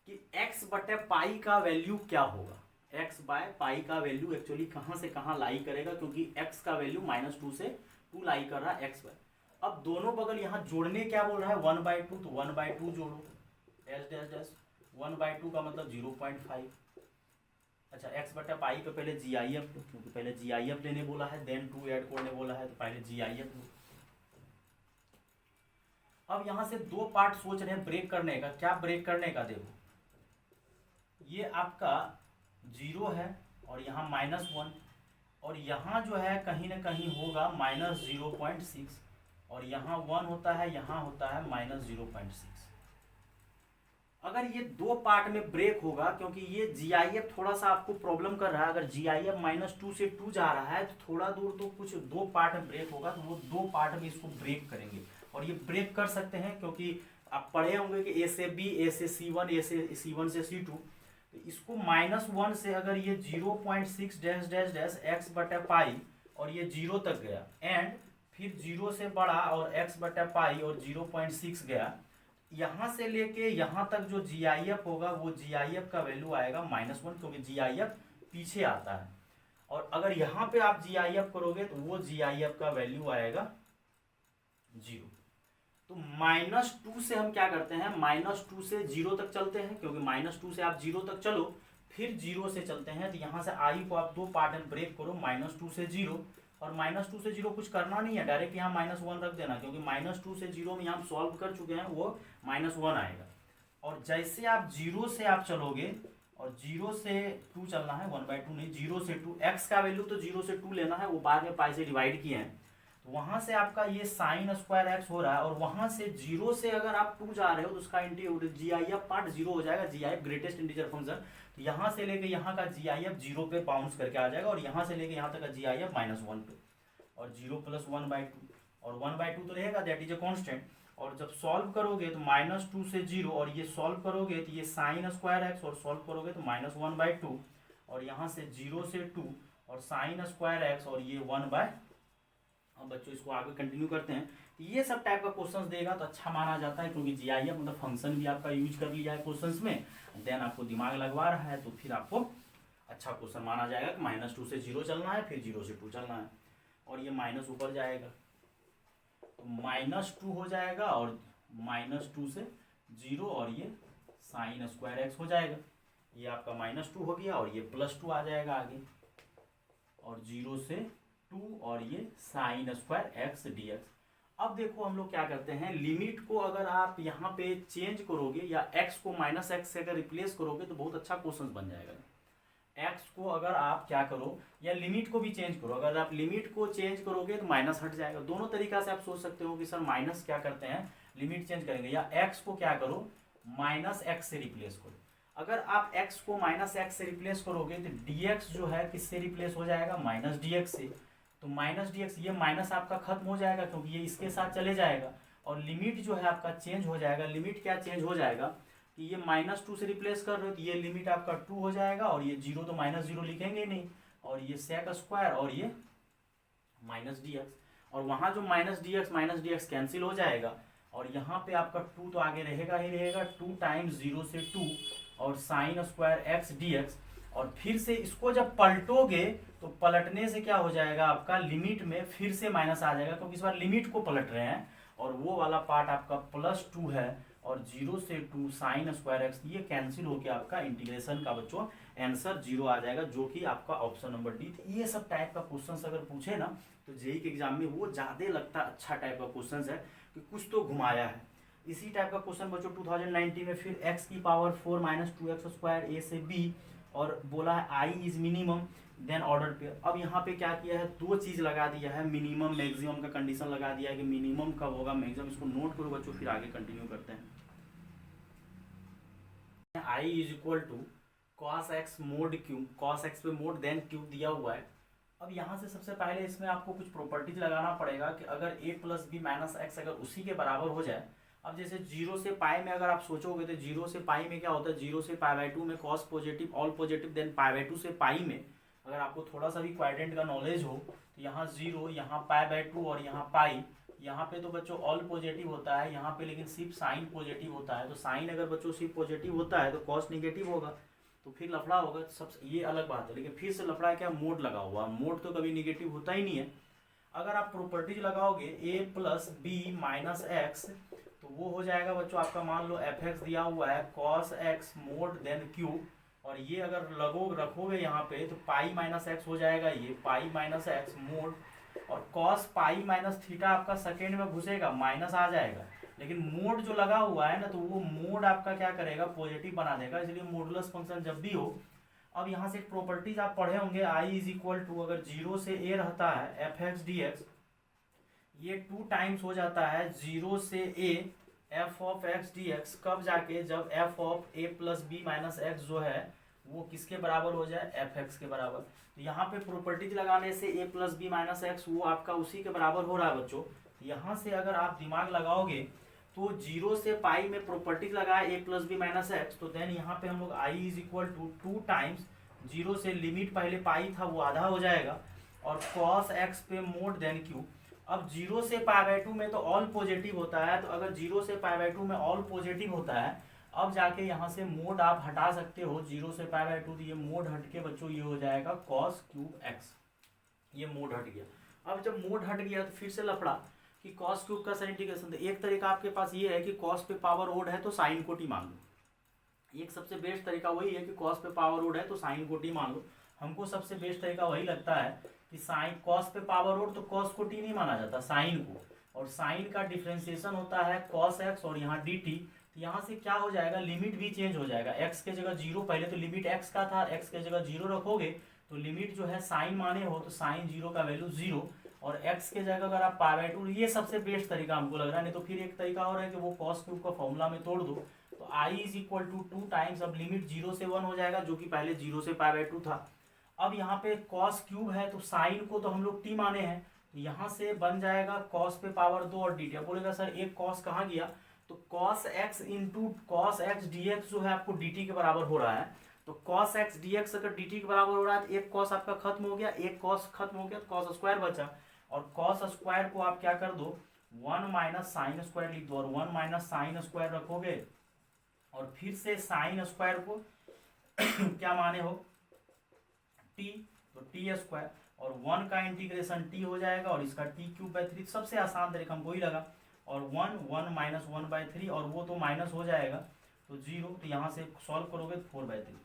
कि x बटा पाई का वैल्यू क्या होगा। x बाय पाई का वैल्यू एक्चुअली कहाँ से कहाँ लाई करेगा, क्योंकि x का वैल्यू -2 से 2 लाई कर रहा है x बाय। अब दोनों बगल यहाँ जोड़ने क्या बोल रहा है, 1/2, तो 1/2 जोड़ो, डैश डैश डैश, 1/2 का मतलब 0.5। अच्छा, x बटा पाई पे पहले GIF लो, क्योंकि पहले GIF लेने बोला है, देन 2 ऐड करने बोला है, तो पहले GIF लो। अब यहाँ से दो पार्ट सोच रहे हैं ब्रेक करने का। क्या ब्रेक करने का, देखो ये आपका 0 है और यहाँ -1, और यहाँ जो है कहीं ना कहीं होगा -0.6, और यहाँ 1 होता है, यहाँ होता है -0.6। अगर ये दो पार्ट में ब्रेक होगा, क्योंकि ये GIF थोड़ा सा आपको प्रॉब्लम कर रहा है, अगर GIF -2 से 2 जा रहा है तो थोड़ा दूर तो कुछ दो पार्ट में ब्रेक होगा, तो वो दो पार्ट में इसको ब्रेक करेंगे। और ये ब्रेक कर सकते हैं क्योंकि आप पढ़े होंगे कि A से B, A से C1, A से C1 से C2, तो इसको -1 से अगर ये 0.6 डैश डैश डैश x बटा पाई और ये 0 तक गया, एंड फिर 0 से बड़ा और x बटा पाई और 0.6 गया, यहाँ से लेके यहाँ तक जो GIF होगा वो GIF का वैल्यू आएगा -1, क्योंकि GIF पीछे आता है। और अगर यहाँ पे आप GIF करोगे तो वो GIF का वैल्यू आएगा 0। तो -2 से हम क्या करते हैं, -2 से 0 तक चलते हैं, क्योंकि -2 से आप 0 तक चलो, फिर 0 से चलते हैं। तो यहाँ से I को आप दो पार्ट में ब्रेक करो, -2 से 0, और -2 से 0 कुछ करना नहीं है, डायरेक्ट यहाँ -1 रख देना, क्योंकि -2 से 0 में यहाँ सॉल्व कर चुके हैं, वो -1 आएगा। और जैसे आप 0 से आप चलोगे, और 0 से 2 चलना है, 1/2 नहीं, 0 से 2, x का वैल्यू तो 0 से 2 लेना है, वो बाद में पाई से डिवाइड किए हैं, तो वहाँ से आपका ये sin स्क्वायर x हो रहा है, और वहाँ से 0 से अगर आप 2 जा रहे हो तो उसका GIF पार्ट 0 हो जाएगा, GIF ग्रेटेस्ट इंटीजर फंक्शन। तो यहाँ से लेके यहाँ का GIF 0 पे बाउंस करके आ जाएगा, और यहाँ से लेके यहाँ तक का GIF -1 पे, और 0 + 1/2, और 1/2 तो रहेगा, दैट इज अ कांस्टेंट। और जब सॉल्व करोगे तो -2 से 0, और ये सॉल्व करोगे तो ये sin स्क्वायर x, और सॉल्व करोगे तो -1/2, और यहाँ से 0 से 2 और sin स्क्वायर x, और ये 1/। अब बच्चों इसको आगे कंटिन्यू करते हैं। ये सब टाइप का क्वेश्चंस देगा तो अच्छा माना जाता है, क्योंकि GIF मतलब फंक्शन भी आपका यूज कर लिया है क्वेश्चंस में, देन आपको दिमाग लगवा रहा है, तो फिर आपको अच्छा क्वेश्चन माना जाएगा कि -2 से 0 चलना है, फिर 0 से 2 चलना है, और ये माइनस ऊपर जाएगा, तो -2 हो जाएगा, और -2 से 0, और ये sin स्क्वायर x हो जाएगा। ये आपका -2 हो गया, और ये +2 आ जाएगा आगे, और 0 से 2, और ये sin स्क्वायर x dx। अब देखो हम लोग क्या करते हैं, लिमिट को अगर आप यहाँ पे चेंज करोगे, या x को -x से अगर रिप्लेस करोगे तो बहुत अच्छा क्वेश्चन बन जाएगा। x को अगर आप क्या करो, या लिमिट को भी चेंज करो, अगर आप लिमिट को चेंज करोगे तो माइनस हट जाएगा। दोनों तरीका से आप सोच सकते हो कि सर माइनस क्या करते हैं, लिमिट चेंज करेंगे, या x को क्या करो, -x से रिप्लेस करो। अगर आप x को -x से रिप्लेस करोगे तो dx जो है किससे रिप्लेस हो जाएगा, -dx से। तो -dx, ये माइनस आपका खत्म हो जाएगा, क्योंकि ये इसके साथ चले जाएगा, और लिमिट जो है आपका चेंज हो जाएगा। लिमिट क्या चेंज हो जाएगा कि ये -2 से रिप्लेस कर रहे हो, तो ये लिमिट आपका 2 हो जाएगा, और ये 0 तो -0 लिखेंगे नहीं, और ये sec स्क्वायर, और ये -dx, और वहाँ जो -dx कैंसिल हो जाएगा, और यहाँ पे आपका 2 तो आगे रहेगा ही रहेगा, 2 टाइम्स 0 से 2, और sin स्क्वायर x dx। और फिर से इसको जब पलटोगे तो पलटने से क्या हो जाएगा, आपका लिमिट में फिर से माइनस आ जाएगा, क्योंकि इस बार लिमिट को पलट रहे हैं, और वो वाला पार्ट आपका +2 है, और 0 से 2 sin स्क्वायर x, ये कैंसिल होकर आपका इंटीग्रेशन का बच्चों आंसर 0 आ जाएगा, जो कि आपका ऑप्शन नंबर डी। ये सब टाइप का क्वेश्चंस अगर पूछे ना तो जेईई के एग्जाम में वो ज़्यादा लगता अच्छा टाइप का क्वेश्चन है, कि कुछ तो घुमाया है। इसी टाइप का क्वेश्चन बच्चों 2019 में फिर x⁴ - 2x² a से b, और बोला है i is minimum, then order pair. अब यहाँ पे क्या किया है, दो चीज लगा दिया है, मिनिमम मैक्सिमम का कंडीशन लगा दिया है कि मिनिमम कब होगा मैक्सिमम। इसको नोट करो बच्चों, फिर आगे कंटिन्यू करते हैं। I is equal to cos x mod cube, cos X पे मोड देन क्यूब दिया हुआ है। अब यहाँ से सबसे पहले इसमें आपको कुछ प्रॉपर्टीज लगाना पड़ेगा कि अगर a plus b minus x अगर उसी के बराबर हो जाए। अब जैसे 0 से पाई में अगर आप सोचोगे तो 0 से पाई में क्या होता है, 0 से पाई बाई 2 में cos positive all positive, then pi by 2 से पाई में अगर आपको थोड़ा सा भी क्वाड्रेंट का नॉलेज हो तो यहाँ 0, यहाँ पाई बाई 2 और यहाँ पाई, यहाँ पे तो बच्चों ऑल पॉजिटिव होता है, यहाँ पे लेकिन सिर्फ साइन पॉजिटिव होता है। तो साइन अगर बच्चों सिर्फ पॉजिटिव होता है तो कॉस निगेटिव होगा, तो फिर लफड़ा होगा। सब ये अलग बात है, लेकिन फिर से लफड़ा क्या, मोड लगा हुआ, मोड तो कभी निगेटिव होता ही नहीं है। अगर आप प्रॉपर्टीज लगाओगे a plus b minus x तो वो हो जाएगा बच्चों आपका, मान लो एफ एक्स दिया हुआ है cos x mod then cube, और ये अगर रखोगे यहाँ पे तो पाई माइनस एक्स हो जाएगा, ये पाई माइनस एक्स मोड, और कॉस पाई माइनस थीटा आपका सेकेंड में घुसेगा, माइनस आ जाएगा, लेकिन मोड जो लगा हुआ है ना तो वो मोड आपका क्या करेगा, पॉजिटिव बना देगा, इसलिए मोडुलस फंक्शन जब भी हो। अब यहाँ से प्रॉपर्टीज आप पढ़े होंगे, आई इज इक्वल टू अगर 0 से a रहता है एफ एक्स डी एक्स, ये 2 टाइम्स हो जाता है 0 से a f of x d x, कब जाके, जब f of a plus b minus x जो है वो किसके बराबर हो जाए, एफ एक्स के बराबर। तो यहाँ पे प्रॉपर्टीज लगाने से a plus b minus x वो आपका उसी के बराबर हो रहा है बच्चों। यहाँ से अगर आप दिमाग लगाओगे तो 0 से पाई में प्रॉपर्टीज लगाए a plus b minus x, तो देन यहाँ पे हम लोग i is equal to 2 times 0 से लिमिट पहले पाई था वो आधा हो जाएगा, और cos x पे मोड देन क्यू। अब 0 से पाई बाई 2 में तो ऑल पॉजिटिव होता है, तो अगर 0 से पाई बाई 2 में ऑल पॉजिटिव होता है, अब जाके यहाँ से मोड आप हटा सकते हो 0 से पाई बाई 2, तो ये मोड हट के बच्चों ये हो जाएगा कॉस क्यूब एक्स, ये मोड हट गया। अब जब मोड हट गया तो फिर से लफड़ा कि कॉस क्यूब का साइन इंटीग्रेशन, तो एक तरीका आपके पास ये है कि कॉस पे पावर ओड है तो साइन को टी मान लो, एक सबसे बेस्ट तरीका वही है कि कॉस पे पावर ओड है तो साइन को टी मान लो। हमको सबसे बेस्ट तरीका वही लगता है कि साइन कॉस पे पावर ओड तो कॉस को टी नहीं माना जाता, साइन को, और साइन का डिफ्रेंसिएशन होता है कॉस एक्स और यहाँ डी टी। यहाँ से क्या हो जाएगा, लिमिट भी चेंज हो जाएगा, एक्स के जगह 0, पहले तो लिमिट एक्स का था, एक्स के जगह 0 रखोगे तो लिमिट जो है साइन माने हो तो साइन 0 का वैल्यू 0, और x के जगह अगर आप पाई बाई 2, ये सबसे बेस्ट तरीका हमको लग रहा है। नहीं तो फिर एक तरीका और है कि वो कॉस क्यूब का फॉर्मूला में तोड़ दो, तो i is equal to 2 times, अब लिमिट 0 से 1 हो जाएगा जो कि पहले 0 से पाई बाई 2 था। अब यहाँ पे कॉस क्यूब है तो साइन को तो हम लोग t माने हैं, तो यहाँ से बन जाएगा कॉस पे पावर 2 और डी टी। बोलेगा सर एक कॉस कहाँ गया, तो cos x into cos x d x जो है आपको डी टी के बराबर हो रहा है, तो कॉस एक्स डी एक्स अगर डी टी के बराबर हो रहा है तो एक कॉस आपका खत्म हो गया, एक कॉस खत्म हो गया तो कॉस स्क्वायर बचा, और कॉस स्क्वायर को आप क्या कर दो 1 माइनस साइन स्क्वायर लिख दो, और 1 माइनस साइन स्क्वायर रखोगे, और फिर से साइन स्क्वायर को क्या माने हो टी, तो टी स्क्वायर, और 1 का इंटीग्रेशन टी हो जाएगा और इसका टी क्यूब बाई 3, सबसे आसान तरीका हमको ही लगा, और 1 माइनस 1 बाई 3, और वो तो माइनस हो जाएगा तो 0, तो यहाँ से सॉल्व करोगे 4 बाई 3,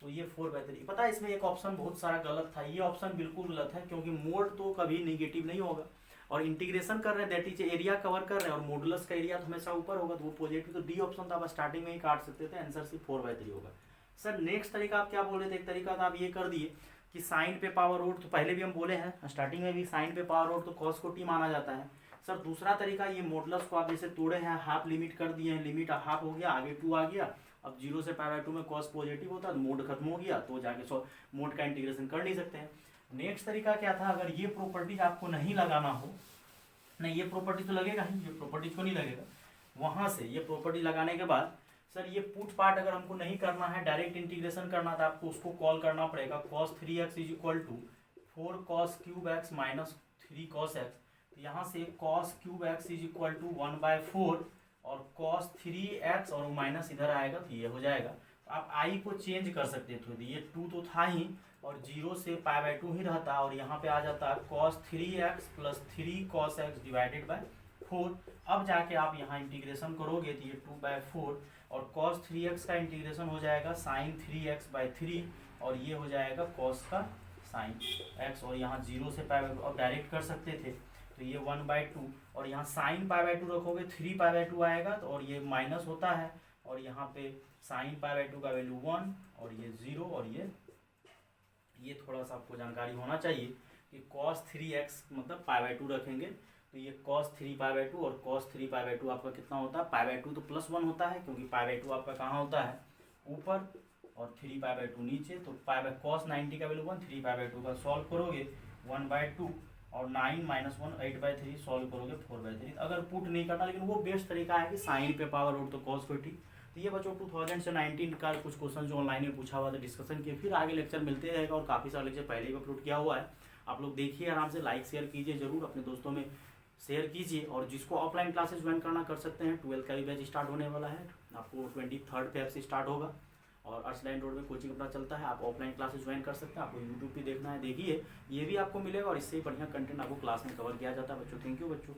तो ये 4 बाई 3। पता है इसमें एक ऑप्शन बहुत सारा गलत था, ये ऑप्शन बिल्कुल गलत है, क्योंकि मोड तो कभी निगेटिव नहीं होगा, और इंटीग्रेशन कर रहे हैं दैट इज एरिया कवर कर रहे हैं, और मॉडुलस का एरिया तो हमेशा ऊपर होगा, तो वो पॉजिटिव, तो डी ऑप्शन था, आप स्टार्टिंग में ही काट सकते थे, आंसर सिर्फ 4 बाई 3 होगा। सर नेक्स्ट तरीका आप क्या बोल रहे थे, एक तरीका था आप ये कर दिए कि साइन पे पावर रूट, तो पहले भी हम बोले हैं स्टार्टिंग में भी साइन पे पावर रूट तो कॉस को टी माना जाता है। सर दूसरा तरीका ये मॉडुलस को आप जैसे तोड़े हैं, हाफ लिमिट कर दिए हैं, लिमिट हाफ हो गया, आगे 2 आ गया, अब 0 से पाई बाई 2 में कॉस पॉजिटिव होता है, मोड खत्म हो गया, तो जाके मोड का इंटीग्रेशन कर नहीं सकते हैं। नेक्स्ट तरीका क्या था, अगर ये प्रॉपर्टीज आपको नहीं लगाना हो, नहीं ये प्रॉपर्टी तो लगेगा ही, ये प्रॉपर्टीज को नहीं लगेगा, वहां से ये प्रॉपर्टी लगाने के बाद सर ये पुट पार्ट अगर हमको नहीं करना है, डायरेक्ट इंटीग्रेशन करना था आपको, उसको कॉल करना पड़ेगा cos 3x is equal to 4 cos cube x minus 3 cos x, तो यहाँ से cos cube x is equal to 1/4 और cos 3x और माइनस इधर आएगा तो ये हो जाएगा। तो आप i को चेंज कर सकते थे, ये 2 तो था ही और 0 से पाई बाई 2 ही रहता, और यहाँ पे आ जाता cos 3x plus 3 cos x divided bye 4। अब जाके आप यहाँ इंटीग्रेशन करोगे तो ये 2/4 और cos 3x का इंटीग्रेशन हो जाएगा sin 3x/3 और ये हो जाएगा cos का sin x, और यहाँ 0 से पाई बाई 2 अब डायरेक्ट कर सकते थे तो ये 1/2 और यहाँ sin पाई बाई 2 रखोगे 3 पाई बाई 2 आएगा, तो और ये माइनस होता है और यहाँ पे sin पाई बाई 2 का वैल्यू 1 और ये 0 और ये थोड़ा सा आपको जानकारी होना चाहिए कि cos 3x मतलब π/2 रखेंगे तो ये cos 3π/2 और cos 3π/2 आपका कितना होता है, π/2 तो +1 होता है क्योंकि π/2 आपका कहाँ होता है, ऊपर, और 3π/2 नीचे। तो cos 90 का वैल्यू 1, 3π/2 का सॉल्व करोगे 1/2 और 9 - 1 8/3 सॉल्व करोगे 4/3। अगर पुट नहीं करना, लेकिन वो बेस्ट तरीका है कि साइन पे पावर रूट तो cos को ठीक। तो ये बच्चों 2019 का कुछ क्वेश्चन जो ऑनलाइन में पूछा हुआ था, डिस्कशन किए, फिर आगे लेक्चर मिलते रहेगा और काफ़ी सारे लेक्चर पहले ही अपलोड किया हुआ है। आप लोग देखिए आराम से, लाइक शेयर कीजिए जरूर, अपने दोस्तों में शेयर कीजिए। और जिसको ऑफलाइन क्लासेस ज्वाइन करना कर सकते हैं, 12 का भी बैच स्टार्ट होने वाला है, आपको 23 फेब से स्टार्ट होगा और अर्सलाइन रोड में कोचिंग अपना चलता है। आप ऑफलाइन क्लासेस ज्वाइन कर सकते हैं, आपको यूट्यूब पे देखना है देखिए, ये भी आपको मिलेगा और इससे बढ़िया कंटेंट आपको क्लास में कवर किया जाता है बच्चों। थैंक यू बच्चों।